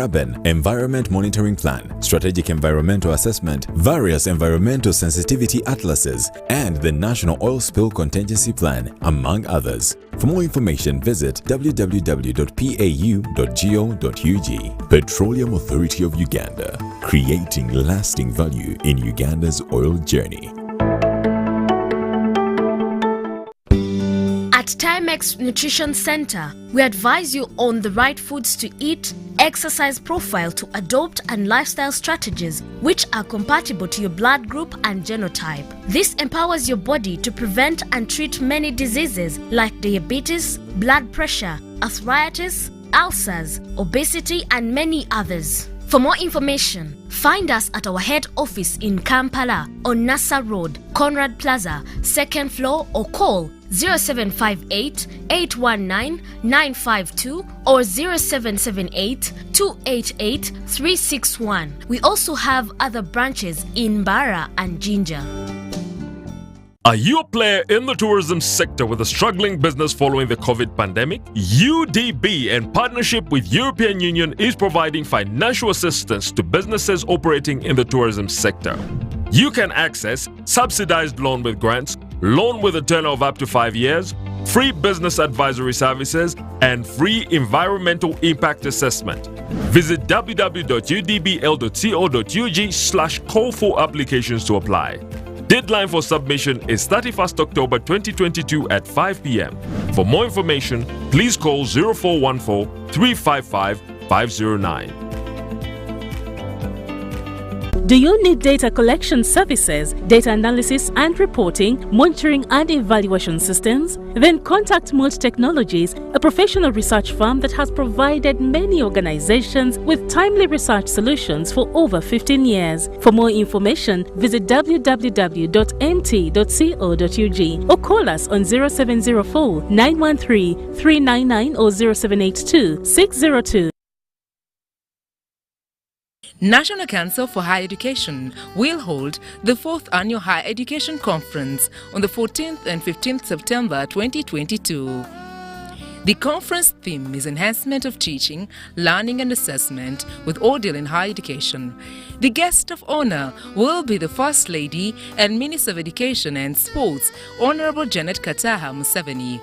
Environment Monitoring Plan, Strategic Environmental Assessment, various environmental sensitivity atlases, and the National Oil Spill Contingency Plan, among others. For more information, visit www.pau.go.ug. Petroleum Authority of Uganda, creating lasting value in Uganda's oil journey. At Timex Nutrition Center, we advise you on the right foods to eat, exercise profile to adopt, and lifestyle strategies which are compatible to your blood group and genotype. This empowers your body to prevent and treat many diseases like diabetes, blood pressure, arthritis, ulcers, obesity, and many others. For more information, find us at our head office in Kampala on Nassa Road, Conrad Plaza, 2nd floor, or call 0758 819 952 or 0778 288 361. We also have other branches in Bara and Jinja. Are you a player in the tourism sector with a struggling business following the COVID pandemic? UDB, in partnership with European Union, is providing financial assistance to businesses operating in the tourism sector. You can access subsidized loan with grants, loan with a tenor of up to 5 years, free business advisory services, and free environmental impact assessment. Visit www.udbl.co.ug/call for applications to apply. Deadline for submission is 31st October 2022 at 5 p.m. For more information, please call 0414 355 509. Do you need data collection services, data analysis and reporting, monitoring and evaluation systems? Then contact Mold Technologies, a professional research firm that has provided many organizations with timely research solutions for over 15 years. For more information, visit www.mt.co.ug or call us on 0704 913 399 or 0782 602. National Council for Higher Education will hold the 4th Annual Higher Education Conference on the 14th and 15th September 2022. The conference theme is Enhancement of Teaching, Learning and Assessment with Ordeal in Higher Education. The guest of honor will be the First Lady and Minister of Education and Sports, Honorable Janet Kataha Museveni.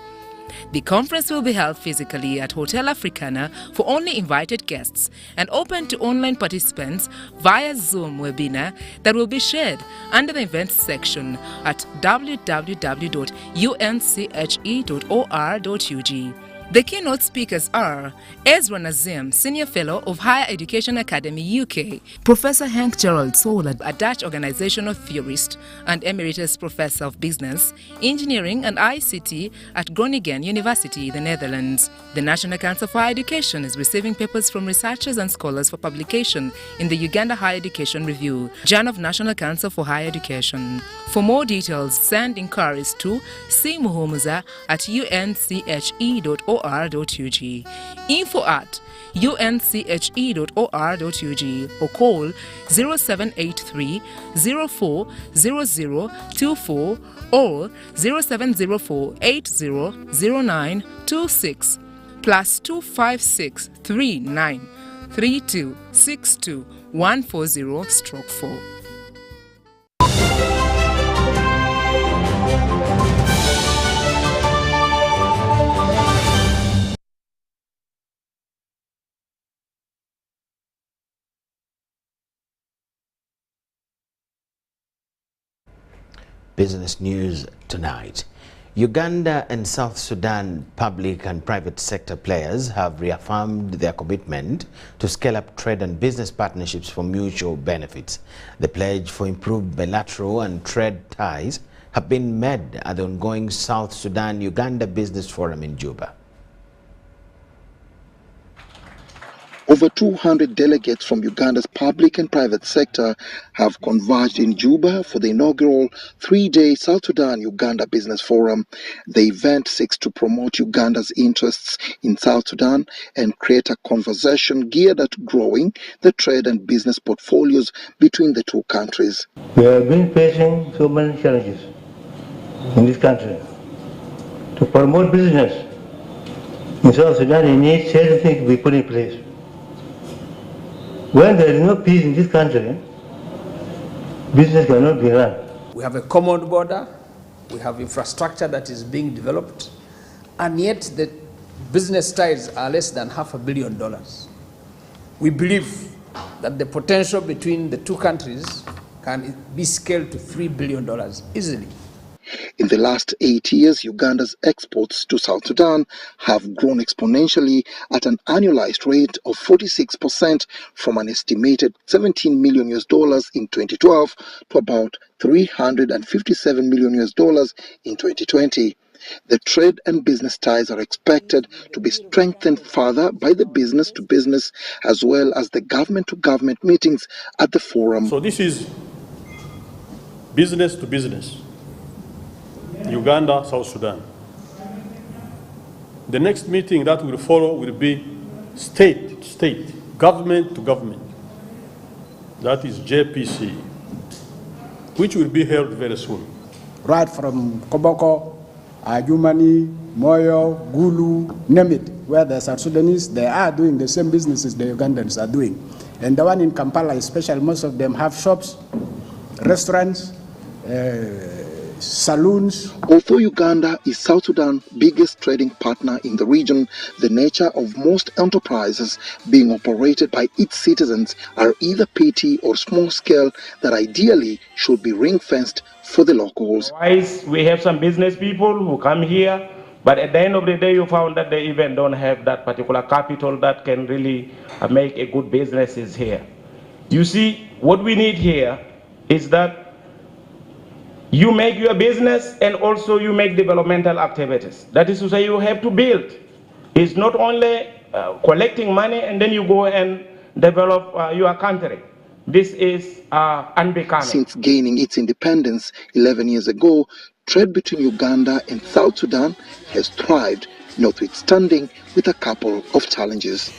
The conference will be held physically at Hotel Africana for only invited guests and open to online participants via Zoom webinar that will be shared under the events section at www.unche.or.ug. The keynote speakers are Ezra Nazim, Senior Fellow of Higher Education Academy UK, Professor Henk Gerald Sola, a Dutch organizational theorist and Emeritus Professor of Business, Engineering and ICT at Groningen University, the Netherlands. The National Council for Higher Education is receiving papers from researchers and scholars for publication in the Uganda Higher Education Review, Journal of National Council for Higher Education. For more details, send inquiries to cmuhumuza@unche.or.ug, info@unche.or.ug, or call 0783 040024 or 0704 800926 plus 256 39 32 62 140/4. Business news tonight. Uganda and South Sudan public and private sector players have reaffirmed their commitment to scale up trade and business partnerships for mutual benefits. The pledge for improved bilateral and trade ties have been made at the ongoing South Sudan-Uganda Business Forum in Juba. Over 200 delegates from Uganda's public and private sector have converged in Juba for the inaugural 3-day South Sudan-Uganda Business Forum. The event seeks to promote Uganda's interests in South Sudan and create a conversation geared at growing the trade and business portfolios between the two countries. We have been facing so many challenges in this country. To promote business in South Sudan, you need certain things to be put in place. When there is no peace in this country, business cannot be run. We have a common border, we have infrastructure that is being developed, and yet the business ties are less than $500 million. We believe that the potential between the two countries can be scaled to $3 billion easily. In the last 8 years, Uganda's exports to South Sudan have grown exponentially at an annualized rate of 46% from an estimated $17 million in 2012 to about $357 million in 2020. The trade and business ties are expected to be strengthened further by the business-to-business as well as the government-to-government meetings at the forum. So this is business-to-business. Uganda, South Sudan. The next meeting that will follow will be state to state, government to government. That is JPC, which will be held very soon. Right from Koboko, Ajumani, Moyo, Gulu, name it, where the South Sudanese, they are doing the same businesses the Ugandans are doing. And the one in Kampala especially, most of them have shops, restaurants, saloons. Although Uganda is South Sudan's biggest trading partner in the region, the nature of most enterprises being operated by its citizens are either petty or small scale that ideally should be ring-fenced for the locals. Otherwise, we have some business people who come here, but at the end of the day you found that they even don't have that particular capital that can really make a good businesses here. You see, what we need here is that you make your business and also you make developmental activities. That is to say, you have to build. It's not only collecting money and then you go and develop your country. This is unbecoming. Since gaining its independence 11 years ago, trade between Uganda and South Sudan has thrived, notwithstanding with a couple of challenges.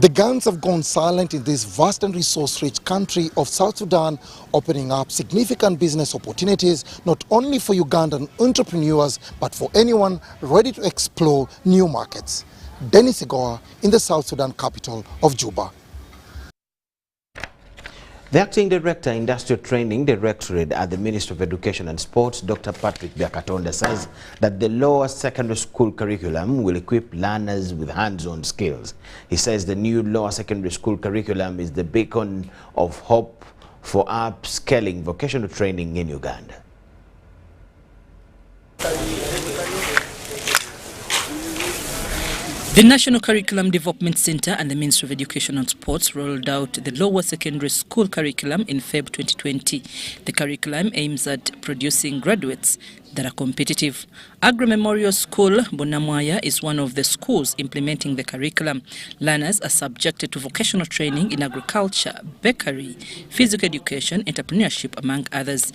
The guns have gone silent in this vast and resource-rich country of South Sudan, opening up significant business opportunities not only for Ugandan entrepreneurs but for anyone ready to explore new markets. Dennis Igoa in the South Sudan capital of Juba. The Acting Director, Industrial Training Directorate at the Ministry of Education and Sports, Dr. Patrick Byakatonda, says that the lower secondary school curriculum will equip learners with hands-on skills. He says the new lower secondary school curriculum is the beacon of hope for upscaling vocational training in Uganda. The National Curriculum Development Center and the Ministry of Education and Sports rolled out the lower secondary school curriculum in Feb 2020. The curriculum aims at producing graduates that are competitive. Agro Memorial School, Bonamwaya, is one of the schools implementing the curriculum. Learners are subjected to vocational training in agriculture, bakery, physical education, entrepreneurship, among others.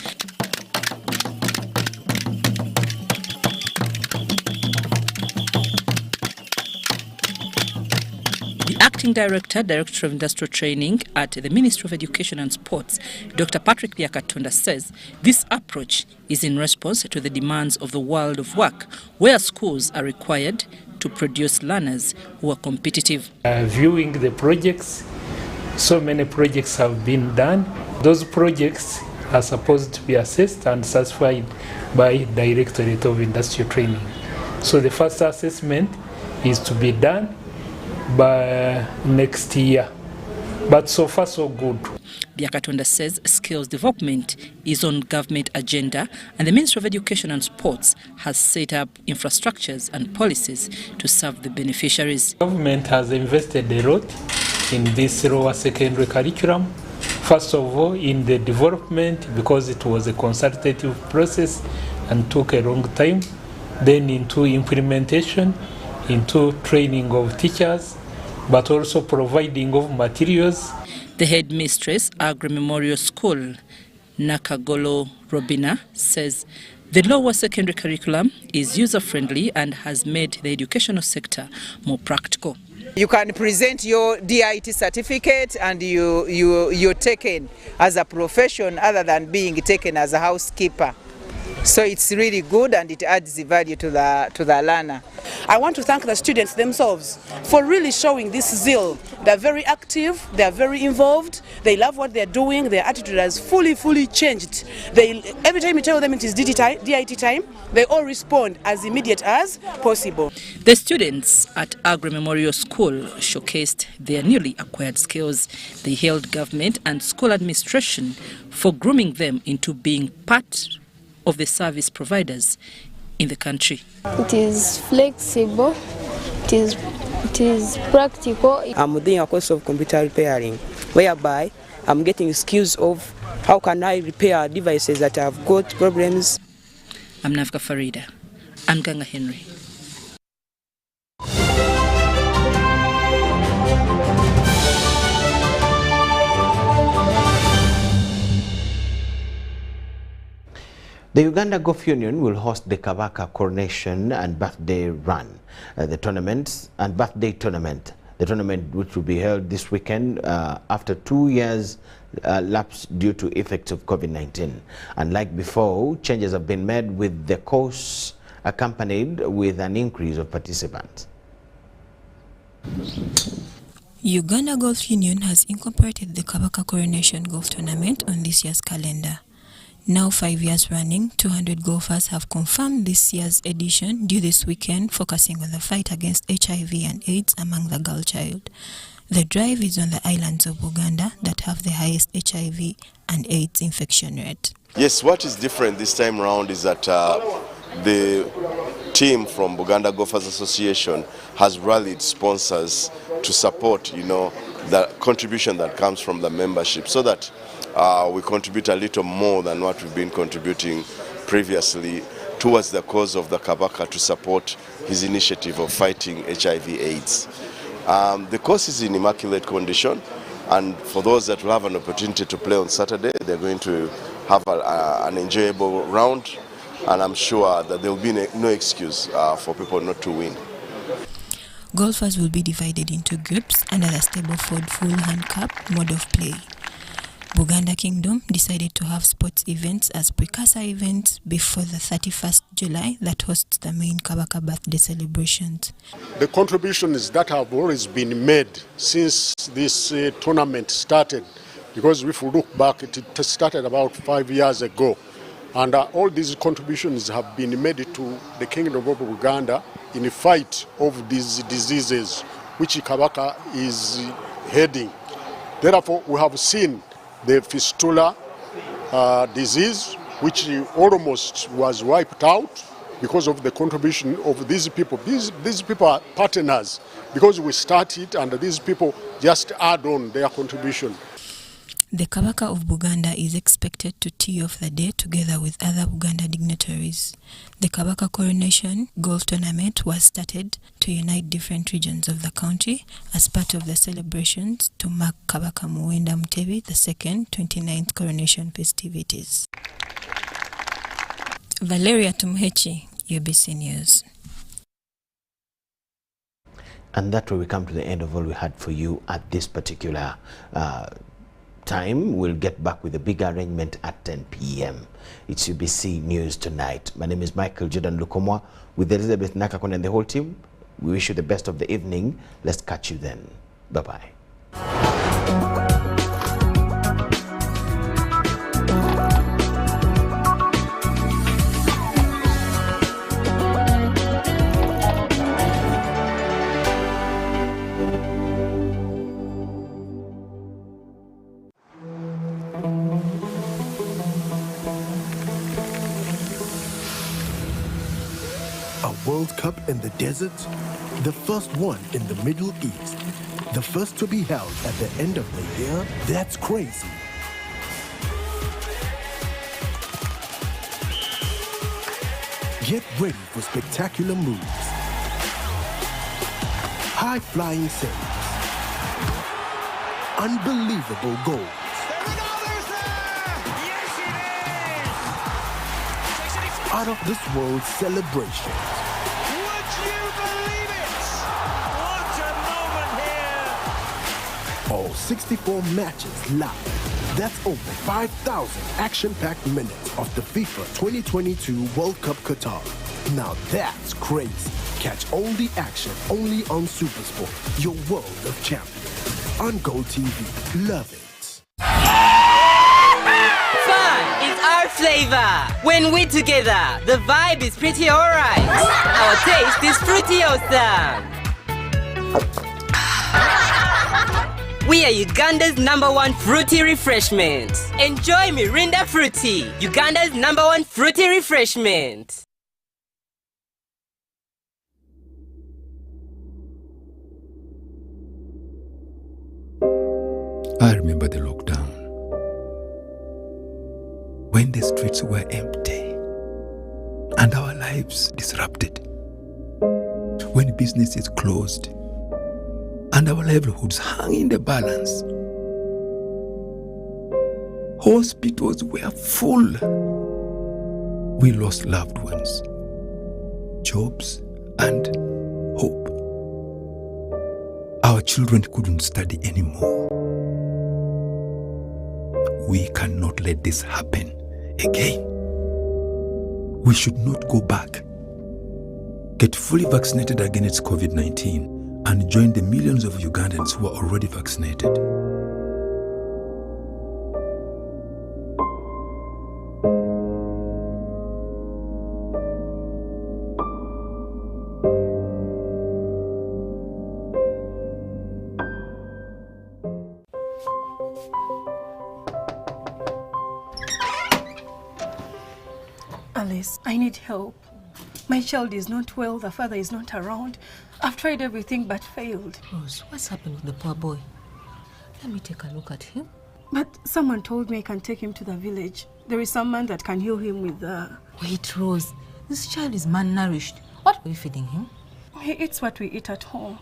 Acting Director, Director of Industrial Training at the Ministry of Education and Sports, Dr. Patrick Byakatonda, says this approach is in response to the demands of the world of work, where schools are required to produce learners who are competitive. Viewing the projects, so many projects have been done. Those projects are supposed to be assessed and certified by Directorate of Industrial Training. So the first assessment is to be done by next year, but so far so good. Byakatonda says skills development is on government agenda, and the Ministry of Education and Sports has set up infrastructures and policies to serve the beneficiaries. Government has invested a lot in this lower secondary curriculum. First of all, in the development, because it was a consultative process and took a long time, then into implementation, into training of teachers, but also providing of materials. The headmistress, Agri Memorial School, Nakagolo Robina, says the lower secondary curriculum is user-friendly and has made the educational sector more practical. You can present your DIT certificate and you're taken as a profession other than being taken as a housekeeper. So it's really good and it adds the value to the learner. I want to thank the students themselves for really showing this zeal. They're very active, they're very involved, they love what they're doing, their attitude has fully changed. Every time you tell them it is DIT time, they all respond as immediate as possible. The students at Agri Memorial School showcased their newly acquired skills. They hailed government and school administration for grooming them into being part of the service providers in the country. It is flexible, it is practical. I'm doing a course of computer repairing, whereby I'm getting skills of how can I repair devices that have got problems. I'm Nafka Farida. I'm Ganga Henry. The Uganda Golf Union will host the Kabaka Coronation and Birthday Run, the birthday tournament. The tournament, which will be held this weekend after 2 years lapse due to effects of COVID-19. Unlike before, changes have been made with the course accompanied with an increase of participants. Uganda Golf Union has incorporated the Kabaka Coronation Golf Tournament on this year's calendar. Now 5 years running, 200 golfers have confirmed this year's edition due this weekend, focusing on the fight against HIV and AIDS among the girl child. The drive is on the islands of Uganda that have the highest HIV and AIDS infection rate. Yes, what is different this time around is that the team from Buganda Golfers Association has rallied sponsors to support, the contribution that comes from the membership, so that we contribute a little more than what we've been contributing previously towards the cause of the Kabaka to support his initiative of fighting HIV/AIDS. The course is in immaculate condition, and for those that will have an opportunity to play on Saturday, they're going to have an enjoyable round, and I'm sure that there will be no excuse for people not to win. Golfers will be divided into groups under the Stableford full handicap mode of play. Buganda Kingdom decided to have sports events as precursor events before the 31st July that hosts the main Kabaka birthday celebrations. The contributions that have always been made since this tournament started, because if we look back, it started about 5 years ago, and all these contributions have been made to the Kingdom of Uganda in the fight of these diseases which Kabaka is heading. Therefore, we have seen the fistula disease, which almost was wiped out because of the contribution of these people. These people are partners, because we started and these people just add on their contribution. The Kabaka of Buganda is expected to tee off the day together with other Buganda dignitaries. The Kabaka Coronation Golf Tournament was started to unite different regions of the county as part of the celebrations to mark Kabaka Muwenda Mutebi II 29th coronation festivities. Valeria Tumhechi, UBC News. And that's where we come to the end of all we had for you at this particular time. We'll get back with a big arrangement at 10 p.m. It's UBC News Tonight. My name is Michael Jordan Lukomwa with Elizabeth Nakakon and the whole team. We wish you the best of the evening. Let's catch you then. Bye-bye. World Cup in the desert? The first one in the Middle East. The first to be held at the end of the year? That's crazy. Get ready for spectacular moves, high-flying saves, unbelievable goals. Out of this world celebrations. Would you believe it? What a moment here! All 64 matches live. That's over 5,000 action-packed minutes of the FIFA 2022 World Cup Qatar. Now that's crazy. Catch all the action only on SuperSport, your world of champions. On Gold TV. Love it. Fun is our flavor. When we're together, the vibe is pretty alright. Our taste is fruity awesome. We are Uganda's #1 fruity refreshment. Enjoy Mirinda Fruity, Uganda's #1 fruity refreshment. I remember the lockdown, when the streets were empty and our lives disrupted, when businesses closed and our livelihoods hung in the balance. Hospitals were full. We lost loved ones, jobs, and hope. Our children couldn't study anymore. We cannot let this happen again. We should not go back. Get fully vaccinated against COVID-19 and join the millions of Ugandans who are already vaccinated. Alice, I need help. My child is not well, the father is not around. I've tried everything but failed. Rose, what's happened with the poor boy? Let me take a look at him. But someone told me I can take him to the village. There is some man that can heal him with Wait, Rose. This child is malnourished. What are you feeding him? He eats what we eat at home.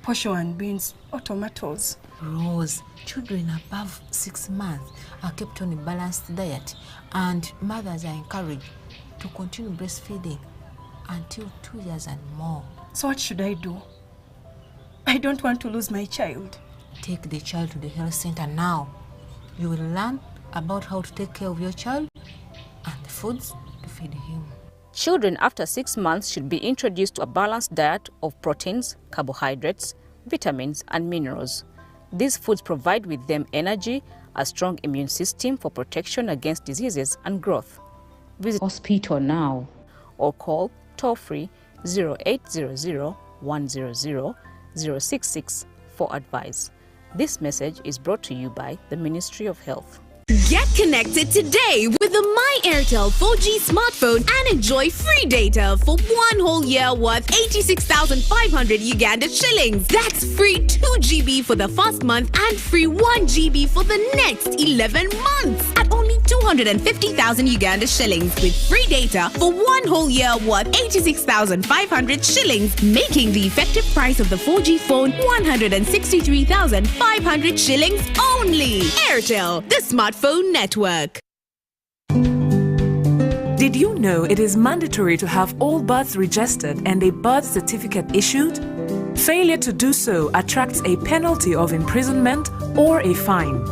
Posho and beans or tomatoes. Rose, children above 6 months are kept on a balanced diet, and mothers are encouraged to continue breastfeeding until 2 years and more. So what should I do? I don't want to lose my child. Take the child to the health center now. You will learn about how to take care of your child and the foods to feed him. Children after 6 months should be introduced to a balanced diet of proteins, carbohydrates, vitamins, and minerals. These foods provide with them energy, a strong immune system for protection against diseases and growth. Visit hospital now or call toll-free 0800 100 066 for advice. This message is brought to you by the Ministry of Health. Get connected today with the My Airtel 4G smartphone and enjoy free data for 1 whole year worth 86,500 Uganda shillings. That's free 2 GB for the first month and free 1 GB for the next 11 months at only 250,000 Uganda shillings with free data for 1 whole year worth 86,500 shillings, making the effective price of the 4G phone 163,500 shillings only. Airtel, the smartphone network. Did you know it is mandatory to have all births registered and a birth certificate issued? Failure to do so attracts a penalty of imprisonment or a fine.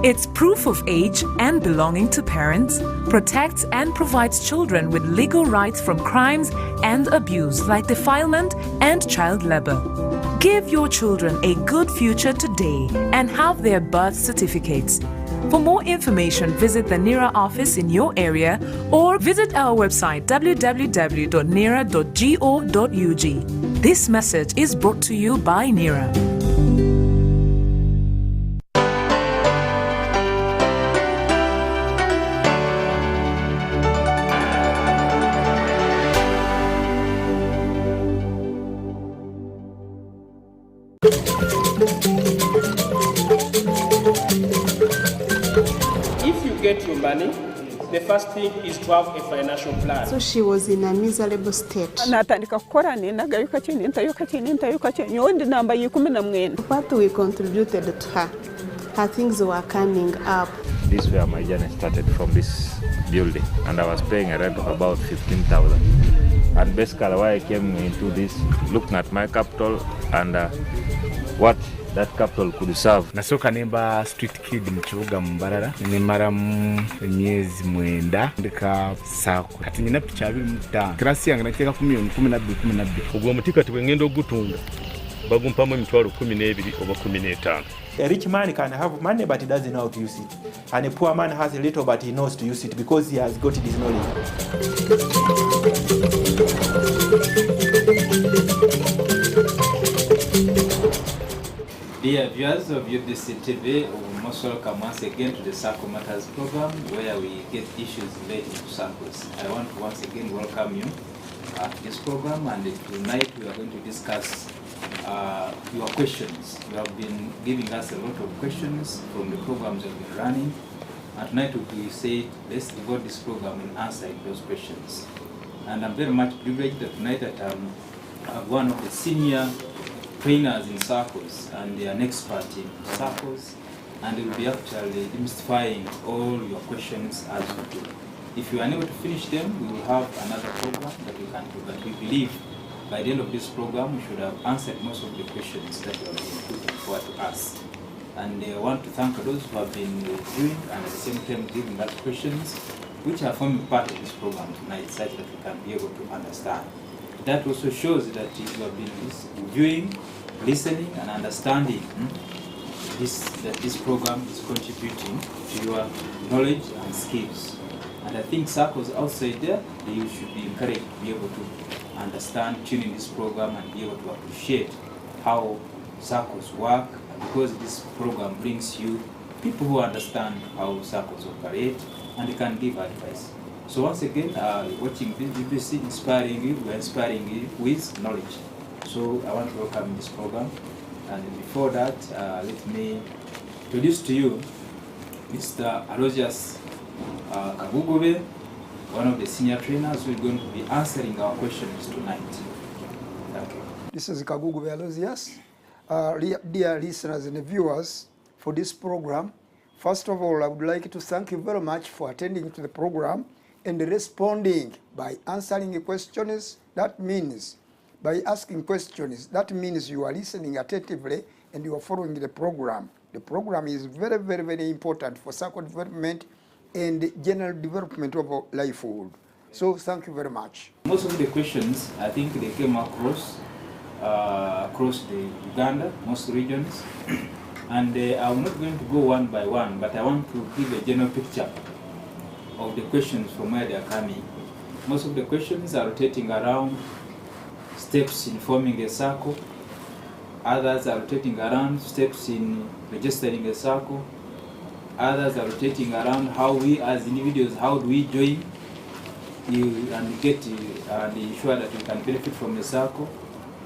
It's proof of age and belonging to parents, protects and provides children with legal rights from crimes and abuse like defilement and child labor. Give your children a good future today and have their birth certificates. For more information, visit the NERA office in your area or visit our website www.nera.go.ug. This message is brought to you by NERA. If you get your money, The first thing is to have a financial plan. So she was in a miserable state. What we contributed to her things were coming up. This is where my journey started, from this building, and I was paying a rent of about 15,000. And basically why I came into this, looking at my capital and what that capital could serve. Nasoka nemba street kid mchuga mbarara nimara myezi mwenda ndika Sacco ati nyina picha abiri mutano klasi yange nakeka 10 ubwo mutikati bwengendo gutunga bagumpamo emitwalo 12 oba 15. A rich man can have money but he doesn't know how to use it, and a poor man has a little but he knows to use it because he has got this knowledge. Dear viewers of UBC TV, we most welcome once again to the Sacco Matters program, where we get issues related to Saccos. I want to once again welcome you to this program, and tonight we are going to discuss your questions. You have been giving us a lot of questions from the programs we've been running, and tonight we say let's devote this program in answering those questions. And I'm very much privileged that tonight that I have one of the senior trainers in Saccos, and they are an expert in Saccos, and they will be actually demystifying all your questions as we do. If you are unable to finish them, we will have another program that we can do, but we believe by the end of this program we should have answered most of the questions that you have been putting forward to us. And I want to thank those who have been reviewing and at the same time giving us questions which are forming part of this program tonight, such that we can be able to understand. That also shows that you have been reviewing, listening, and understanding that this program is contributing to your knowledge and skills. And I think Saccos outside there, you should be encouraged to be able to understand, tune in this program, and be able to appreciate how Saccos work, because this program brings you people who understand how Saccos operate and they can give advice. So once again, watching this UBC inspiring you, we're inspiring you with knowledge. So I want to welcome this program. And before that, let me introduce to you Mr. Aloysius Kagugube, one of the senior trainers who is going to be answering our questions tonight. Thank you. This is Kagugube Aloysius. Dear listeners and viewers for this program, first of all, I would like to thank you very much for attending to the program and responding by answering questions. That means by asking questions, that means you are listening attentively and you are following the program. The program is very, very, very important for Sacco development and general development of our livelihood. So thank you very much. Most of the questions, I think they came across the Uganda, most regions. And I'm not going to go one by one, but I want to give a general picture of the questions from where they are coming. Most of the questions are rotating around steps in forming a Sacco. Others are rotating around steps in registering a Sacco. Others are rotating around how we as individuals, how do we join and get and ensure that we can benefit from the Sacco,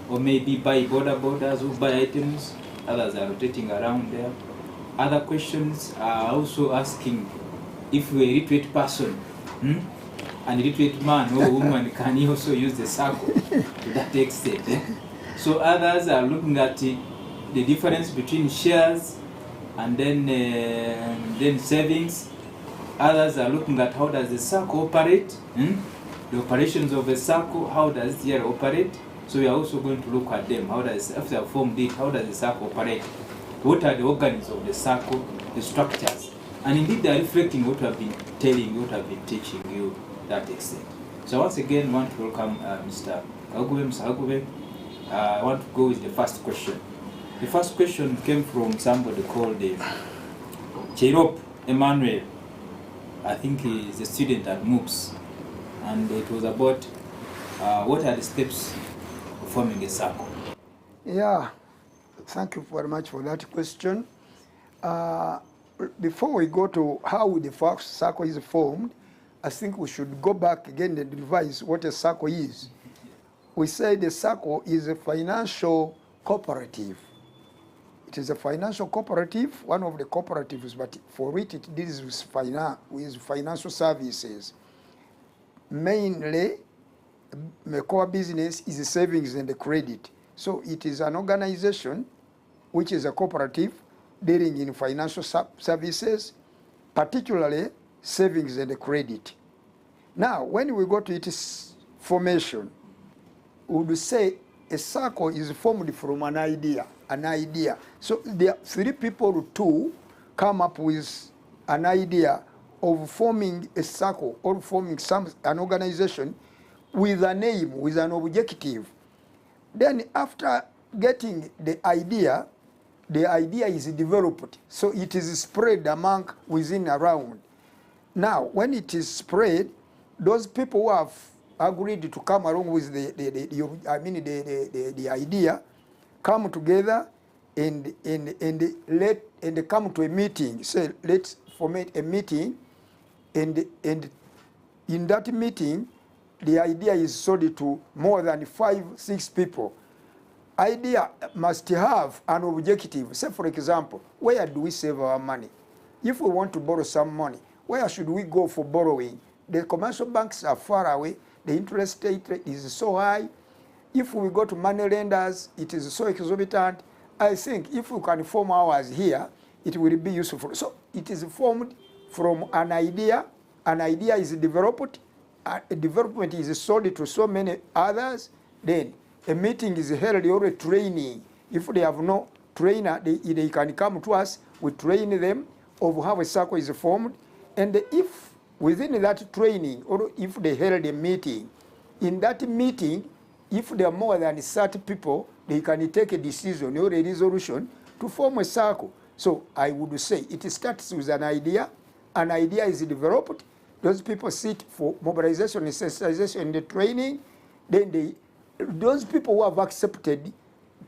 or maybe buy borders who buy items. Others are rotating around there. Other questions are also asking if we're a literate person, and a literate man or woman, can he also use the Sacco to that extent? So others are looking at the difference between shares and then savings. Others are looking at how does the Sacco operate, the operations of the Sacco, how does it operate. So we are also going to look at them. How does, after I formed it, how does the Sacco operate? What are the organs of the Sacco, the structures? And indeed they are reflecting what we have been telling you, what we have been teaching you to that extent. So once again, I want to welcome Mr. Kagugube. I want to go with the first question. The first question came from somebody called Cherop Emmanuel. I think he is a student at MOOCs. And it was about what are the steps of forming a Sacco? Yeah, thank you very much for that question. Before we go to how the first Sacco is formed, I think we should go back again and revise what a Sacco is. We say the Sacco is a financial cooperative. It is a financial cooperative, one of the cooperatives, but for it deals with financial services. Mainly, the core business is savings and credit. So it is an organization which is a cooperative dealing in financial services, particularly savings and credit. Now, when we go to its formation, we would say a Sacco is formed from an idea. So there are 3 people to come up with an idea of forming a Sacco or forming an organization with a name, with an objective. Then after getting the idea is developed. So it is spread among within around. Now, when it is spread, those people who have agreed to come along with the idea come together and come to a meeting. Say, let's formate a meeting, and in that meeting, the idea is sold to more than 5-6 people. Idea must have an objective. Say, for example, where do we save our money? If we want to borrow some money, where should we go for borrowing? The commercial banks are far away. The interest rate is so high. If we go to money lenders, it is so exorbitant. I think if we can form ours here, it will be useful. So it is formed from an idea. An idea is developed. A development is sold to so many others. Then a meeting is held or a training. If they have no trainer, they can come to us. We train them of how a Sacco is formed. And if within that training, or if they held a meeting, in that meeting, if there are more than 30 people, they can take a decision or a resolution to form a Sacco. So I would say it starts with an idea. An idea is developed. Those people sit for mobilization and sensitization and the training. Then those people who have accepted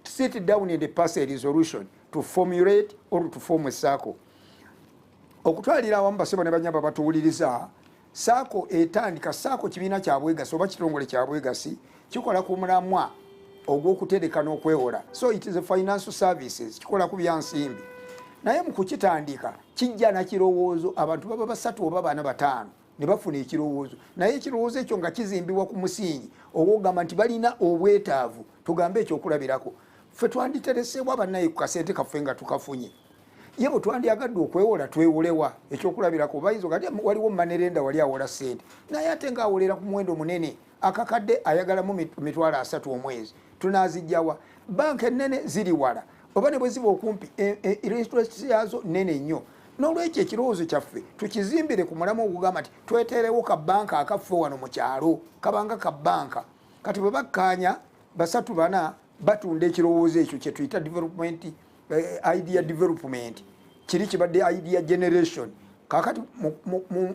sit down and they pass a resolution to formulate or to form a Sacco. Okutwalira awamu basebo ne banyamba batuwuliriza, Sacco etandika, Sacco kibiina kya bwegasi oba kitongole kya bwegasi kikola ku mulamwa ogw'okutereka n'okwewola. So it is a financial services, kikola ku byansimbi. Naye mu kukitandika kijja na kirowoozo, abantu baba 3 oba 4 5 ne bafuna ekirowoozo. Naye ekirowoozo ekyo nga kizimbibwa ku musingi ogw'okugamba nti balina obwetaavu, tugambe ekyokulabirako. Ffe twanditeresebwa bannaye ku kasente kaffe nga tukafunye. Ye bwe twandyagadde okwewola twewolewa, ekyokulabirako bayinza kati waliwo manerenda wali awola ssente. Naye ate ng'awolera ku muwendo munene, akakadde ayagalamu mitwalo 3 omwezi. Tunaazijjawa. Banka ennene ziri wala. Oba ne bwe ziba okumpi, interest yazo nnene nnyo. N'olwekyo ekirowoozo kyaffe tukizimbire ku mulamu ogugamba nti tweteerewo ka banka akaffe wano mu kyalo, kabanga ka banka. Kati bwe bakkaanya 3 4 batunda ekirowoozo ekyo kye tuyita development, idea development. Kiri kibadde idea generation. Kakati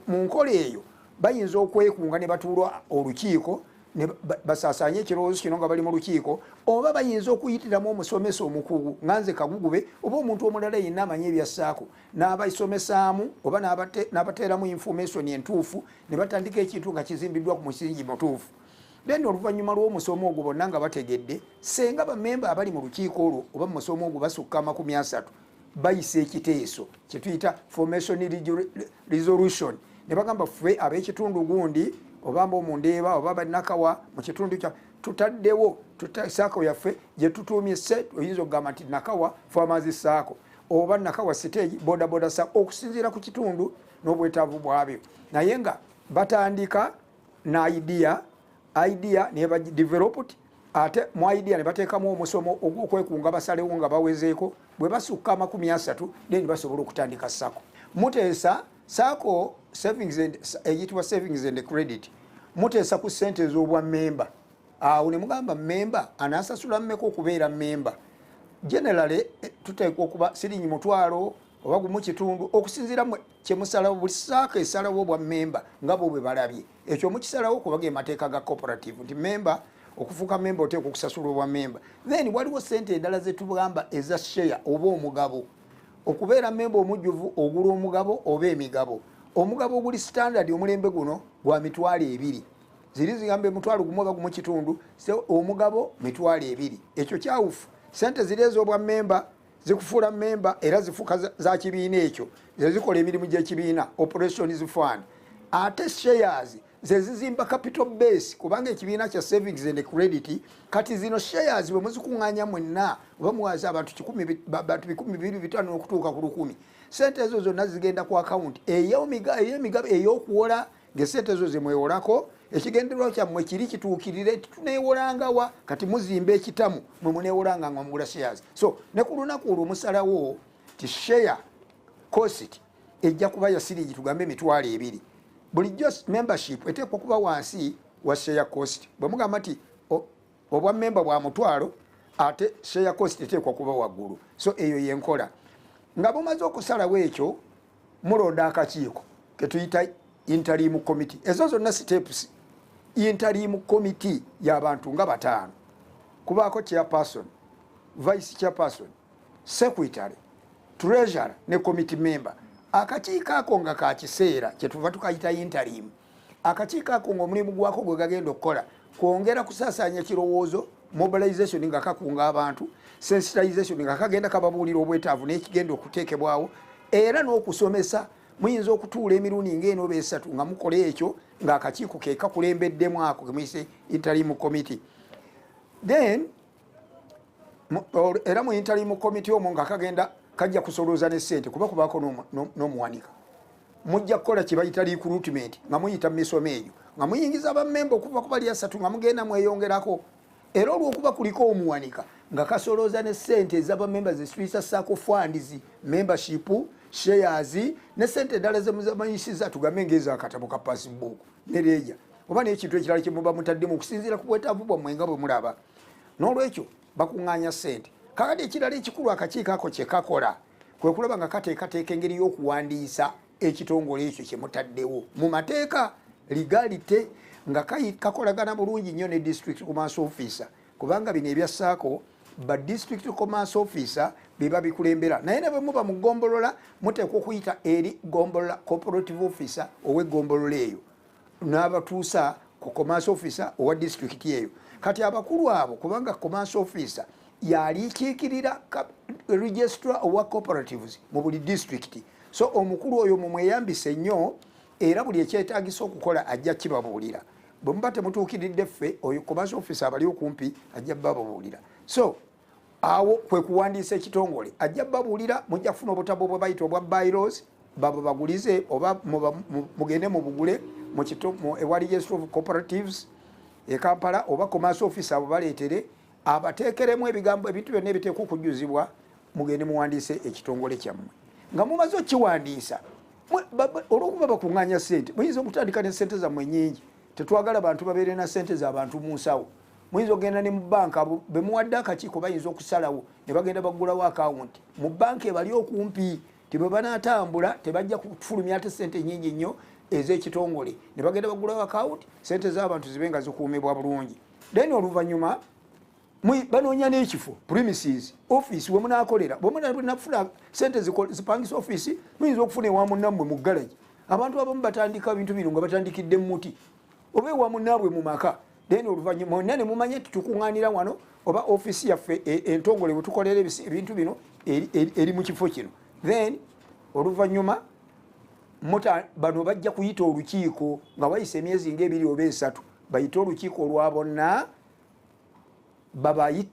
mu nkola eyo bayinza okwekunga ne batuulwa olukiiko ne basaasaanya ekirowoozo kino nga bali mu lukiiko, oba bayinza okuyitiramu omusomesa omukugu nganze Kagugube oba omuntu omulala yenna amanyi ebya Sacco n'abayisomesaamu oba n'abateeramu information entuufu ne batandika ekintu nga kizimbiddwa ku musingi mutuufu. Then oluvannyuma lw'omusomo ogwo bonna nga bategedde, senga bammemba abali mu lukiiko olwo oba mu musomo ogwo basukka 300 bayisa ekiteeso kye tuyita formation resolution. Ne bagamba ffe ab'ekitundu gundi oba Mundeeba oba Bannakawa mu kitundu kya tutaddewo Sacco yaffe gye tutuumye set, oyinza okugamba nti Nakawa Farmers Sacco oba Nakawa Stage boda Sacco okusinziira ku kitundu n'obwetaavu bwabyo. Naye nga batandika na idea ne ba developed, ate mu idea ne bateekamu omusomo ogw'okwekunga basalewo nga bawezeeko, bwe basukka 300 then basobola okutandika Sacco. Muteesa Sacco eyitibwa savings and credit. Muteesa ku ssente ez'obwa memba. Awo ne mugamba memba anaasasula mmeka okubeera memba. Generally tuteekwa okuba siringi mutwalo oba gumu kitundu okusinziira kye musalawo. Buli Sacco esalawo obwa memba nga bo bwe balabye. Ekyo mukisalawo kuba ge mateeka ga cooperative nti memba okufuuka memba oteekwa okusasula obwa memba. Then waliwo ssente endala ze tugamba eza share oba omugabo. Okubeera memba omujjuvu ogula omugabo oba emigabo. Omugabo oguli standard omulembe guno gwa mitwalo 2. Ziri zigambe mutwalo gumu oba gumu kitundu, so omugabo mitwalo 2. Ekyo kyawufu. Ssente ziri ez'obwa memba zikufuula member era zifuuka za kibiina ekyo zezikola emirimu gy'ekibiina operations fund. Ate shares zezizimba capital base kubanga ekibiina kya savings and credit kati zino shares bwe muzikuŋŋaanya mwenna oba muwaza abantu 2,500 okutuuka ku 1,000 sente ezo zonna zigenda ku account ey'emigabe ey'okuwola ng'esente ezo zemwewolako ekigendererwa kyammwe kiri kituukirire tuneewolangawa kati muzimba ekitamu mwe muneewolanga nga mugula shares. So ne ku lunaku olwo musalawo ti share cost ejja kuba ya siringi tugambe $200. Bulijjo membership eteekwa kuba wansi wa share cost. Bwe mugamba nti obwa member bwa $1,000 ate share cost eteekwa kuba waggulu. So eyo yenkola. Nga bumaze okusalawo ekyo mulonda akakiiko ke tuyita interim committee. Ezo zonna steps interim committee y'abantu nga 5 kubaako chairperson, vice chairperson, secretary, treasurer ne committee member. Akakiiko ako nga ka kiseera kyetuva tukayita interim. Akakiiko ako ng'omulimu gwako gwe gagenda okukola kwongera kusaasaanya kirowoozo, mobilization nga kakunga abantu, sensitization nga kagenda kababuulira obwetaavu n'ekigenda okuteekebwawo, era n'okusomesa. Muyinza okutuula emirundi ng'eno oba 3 nga mukola ekyo ng'akakiiko ke kakulembeddemu ako ke muyise interim committee. Then era mu interim committee omwo nga kagenda kajja kusolooza ne ssente kuba kubaako n'omuwanika. Mujja kukola kye bayita recruitment nga muyita mu misomo egyo nga muyingiza bammemba okuva ku bali 3 nga mugenda mweyongerako. Era olw'okuba kuliko omuwanika nga kasolooza ne ssente ez'abammemba zituyisa Sacco funds, membership, shares ne ssente eddala zemuzamanyisiza tugambe ng'ez'akatabo ka passbook ne leja oba n'ekintu ekirala kye muba mutaddemu okusinziira ku bwetaavu bwammwe nga bwe mulaba. N'olwekyo bakuŋŋaanya ssente. Kakati ekirala ekikulu akakiiko ako kye kakola kwe kulaba nga kateekateeka engeri y'okuwandiisa ekitongole ekyo kye mutaddewo mu mateeka legalite nga kakolagana bulungi nnyo ne district commerce officer kubanga bino ebya Sacco ba district commerce officer biba bikulembera naye ne bwe muba mu ggombolola muteekwa okuyita eri ggombolola cooperative officer ow'eggombolola eyo n'abatuusa ku commerce officer owa district eyo. Kati abakulu abo kubanga commerce officer yalikiikirira registrar owa cooperatives mu buli district. So omukulu oyo mumweyambise nnyo era buli ekyetaagisa okukola ajja kibabuulira. Bwe muba temutuukiridde ffe oyo commerce officer abali okumpi ajja bababuulira. So awo kwe kuwandiisa ekitongole ajja babuulira mujja kufuna obutabo bwe bayita obwa bylaws baba bagulize oba mugende mu bugule mu ewa registrar of cooperatives e Kampala oba commerce officer abo baleetere abateekeremu ebigambo ebintu byonna ebiteekwa okujjuzibwa mugende muwandiise ekitongole kyammwe. Nga mumaze okiwandiisa olw'okuba bakuŋŋaanya ssente muyinza okutandika ne ssente zammwe nnyingi. Tetwagala abantu babeere na ssente z'abantu mu nsawo. Muyinza ogenda ne mu banka be muwadde akakiiko bayinza okusalawo ne bagenda baggulawo akawunti mu banka ebali okumpi ti bwe banaatambula tebajja kufulumya ate ssente nnyingi nnyo ez'ekitongole ne bagenda baggulawo akawunti ssente z'abantu zibe nga zikuumibwa bulungi. Then oluvannyuma banoonya n'ekifo premises office we munaakolera bwe munafuna ssente zipangisa office muyinza okufuna ewa munnammwe mu garage. Abantu abamu batandika bintu bino nga batandikidde mu muti oba ewa munnaabwe mu maka. Then oluvannyuma mwenna ne mumanye tukuŋŋaanira wano oba office yaffe entongole bwe tukolera ebintu bino eri mu kifo kino. Then oluvannyuma bano bajja kuyita olukiiko nga bayisa emyezi ng'ebiri oba 3 bayite olukiiko olwa bonna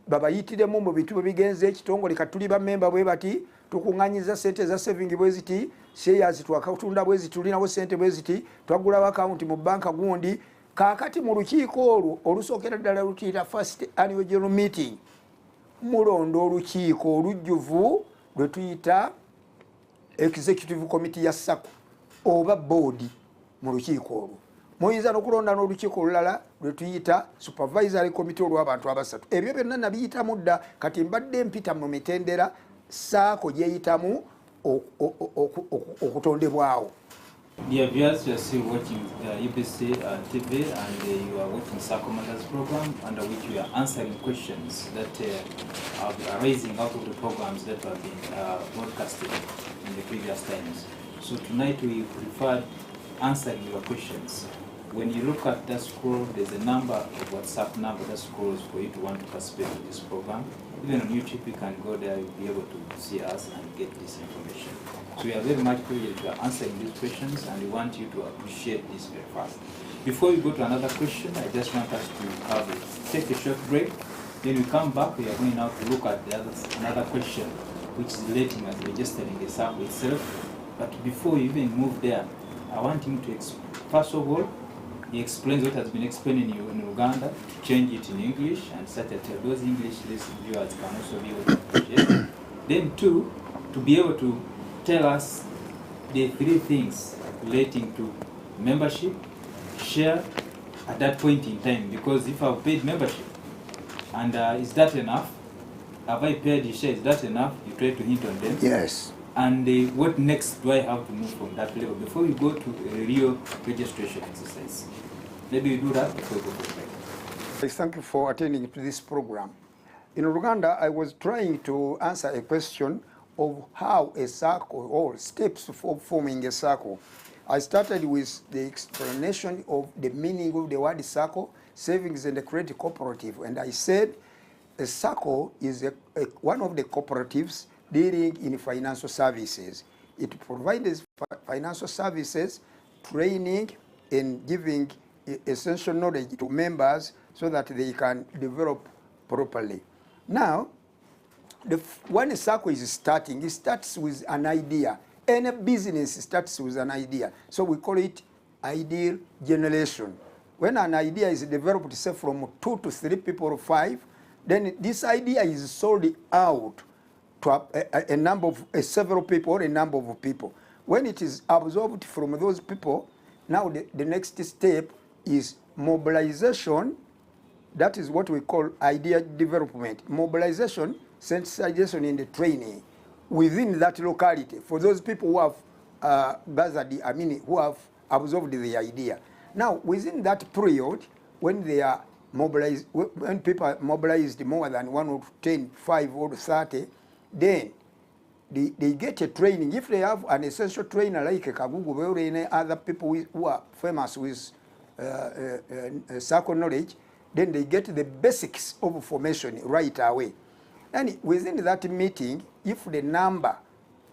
babayitiremu mu bintu bigenze ekitongole kati tuli bammemba bwe bati tukuŋŋanyiza ssente za saving bwe ziti shares twakatunda bwe ziti tulinawo ssente bwe ziti twagulawo akawunti mu banka gundi. Kaakati mu lukiiko olwo olusookera ddala lutuyita first annual general meeting mulonda olukiiko olujjuvu lwe tuyita executive committee ya Sacco oba board mu lukiiko olwo. Muyinza n'okulonda n'olukiiko olulala lwe tuyita supervisory committee olw'abantu 3. Ebyo byonna nabiyitamu dda kati mbadde mpita mu mitendera Sacco gyeyitamu okutondebwawo. Dear viewers, you are still watching UBC TV and you are watching Sacco Matters program under which we are answering questions that are arising out of the programs that have been broadcasted in the previous times. So tonight we preferred answering your questions. When you look at that scroll, there's a number of WhatsApp number that scrolls for you to want to participate in this program. Even on YouTube, you can go there, you'll be able to see us and get this information. So we are very much privileged to answering these questions, and we want you to appreciate this very fast. Before we go to another question, I just want us to take a short break. Then we come back, we are going now to look at another question, which is relating as registering the Sacco itself. But before we even move there, I want him to, first of all, he explains what has been explained in Uganda, to change it in English, and such that those English viewers can also be able to appreciate. Then two, to be able to tell us the three things relating to membership, share at that point in time, because if I've paid membership, and is that enough? Have I paid the share? Is that enough? You try to hint on them. Yes. And what next do I have to move from that level before we go to a real registration exercise? Maybe you do that before we go to the break. Thank you for attending to this program. In Uganda, I was trying to answer a question of how a Sacco, or steps for forming a Sacco. I started with the explanation of the meaning of the word Sacco, Savings and Credit Cooperative, and I said a Sacco is one of the cooperatives dealing in financial services. It provides financial services, training, and giving essential knowledge to members so that they can develop properly. Now, when a Sacco is starting, it starts with an idea. Any business starts with an idea. So we call it ideal generation. When an idea is developed, say from 2 to 3 people or 5, then this idea is sold out to a number of several people or a number of people. When it is absorbed from those people, now the next step is mobilization. That is what we call idea development. Mobilization, sensitization, and the training within that locality for those people who have who have absorbed the idea. Now, within that period, when they are mobilized, when people are mobilized more than 1 or 10, 5 or 30, then they get a training. If they have an essential trainer like Kagugu or any other people who are famous with Sacco knowledge, then they get the basics of formation right away. And within that meeting, if the number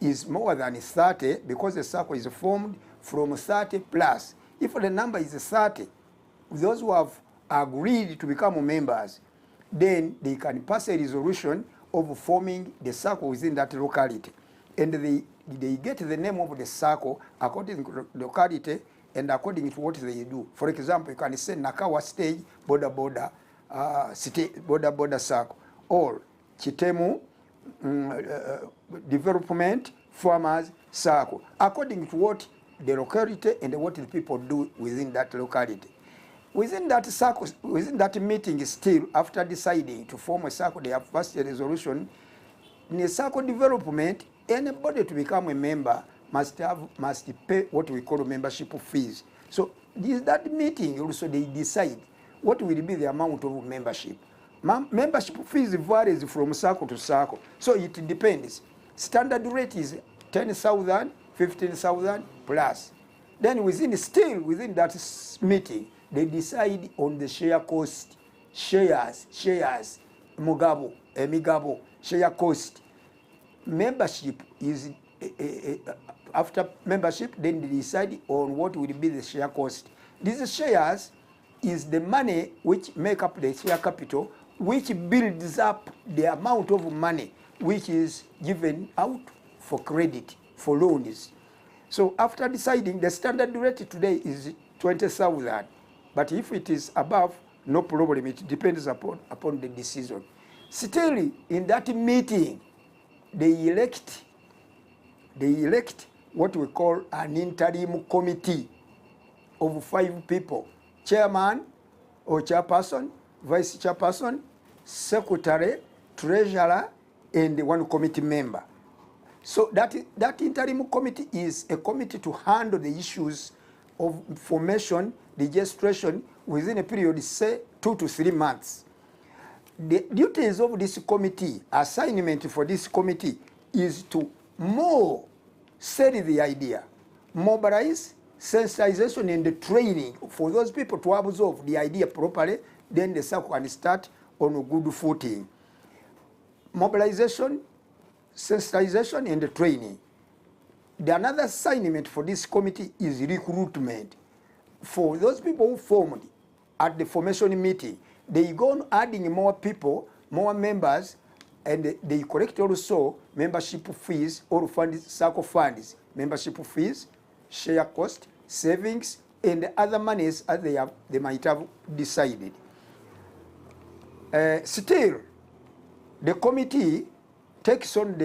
is more than 30, because the Sacco is formed from 30 plus, if the number is 30, those who have agreed to become members, then they can pass a resolution of forming the Sacco within that locality. And they get the name of the Sacco according to the locality and according to what they do. For example, you can say Nakawa Stage Border Sacco, or Chitemu Development Farmers Sacco, according to what the locality and what the people do within that locality. Within that Sacco, within that meeting, still after deciding to form a Sacco, they have passed a resolution. In a Sacco development, anybody to become a member must pay what we call membership fees. So this that meeting also they decide what will be the amount of membership. Membership fees varies from Sacco to Sacco, so it depends. Standard rate is 10,000, 15,000 plus. Then within that meeting, they decide on the share cost, shares, migabo, share cost. Membership is after membership, then they decide on what will be the share cost. These shares is the money which make up the share capital, which builds up the amount of money which is given out for credit, for loans. So after deciding, the standard rate today is 20,000. But if it is above, no problem. It depends upon the decision. Still, in that meeting, they elect what we call an interim committee of 5 people: chairman or chairperson, vice chairperson, secretary, treasurer, and 1 committee member. So that interim committee is a committee to handle the issues of formation, registration within a period, say 2 to 3 months. The duties of this committee, assignment for this committee, is to more sell the idea, mobilize, sensitization, and the training for those people to absorb the idea properly. Then the Sacco can start on a good footing. mobilization, sensitization, and training. Another assignment for this committee is recruitment. For those people who formed at the formation meeting, they go on adding more people, more members, and they collect also membership fees, all funds, Sacco funds, membership fees, share cost, savings, and other monies as they might have decided. Still, the committee takes on the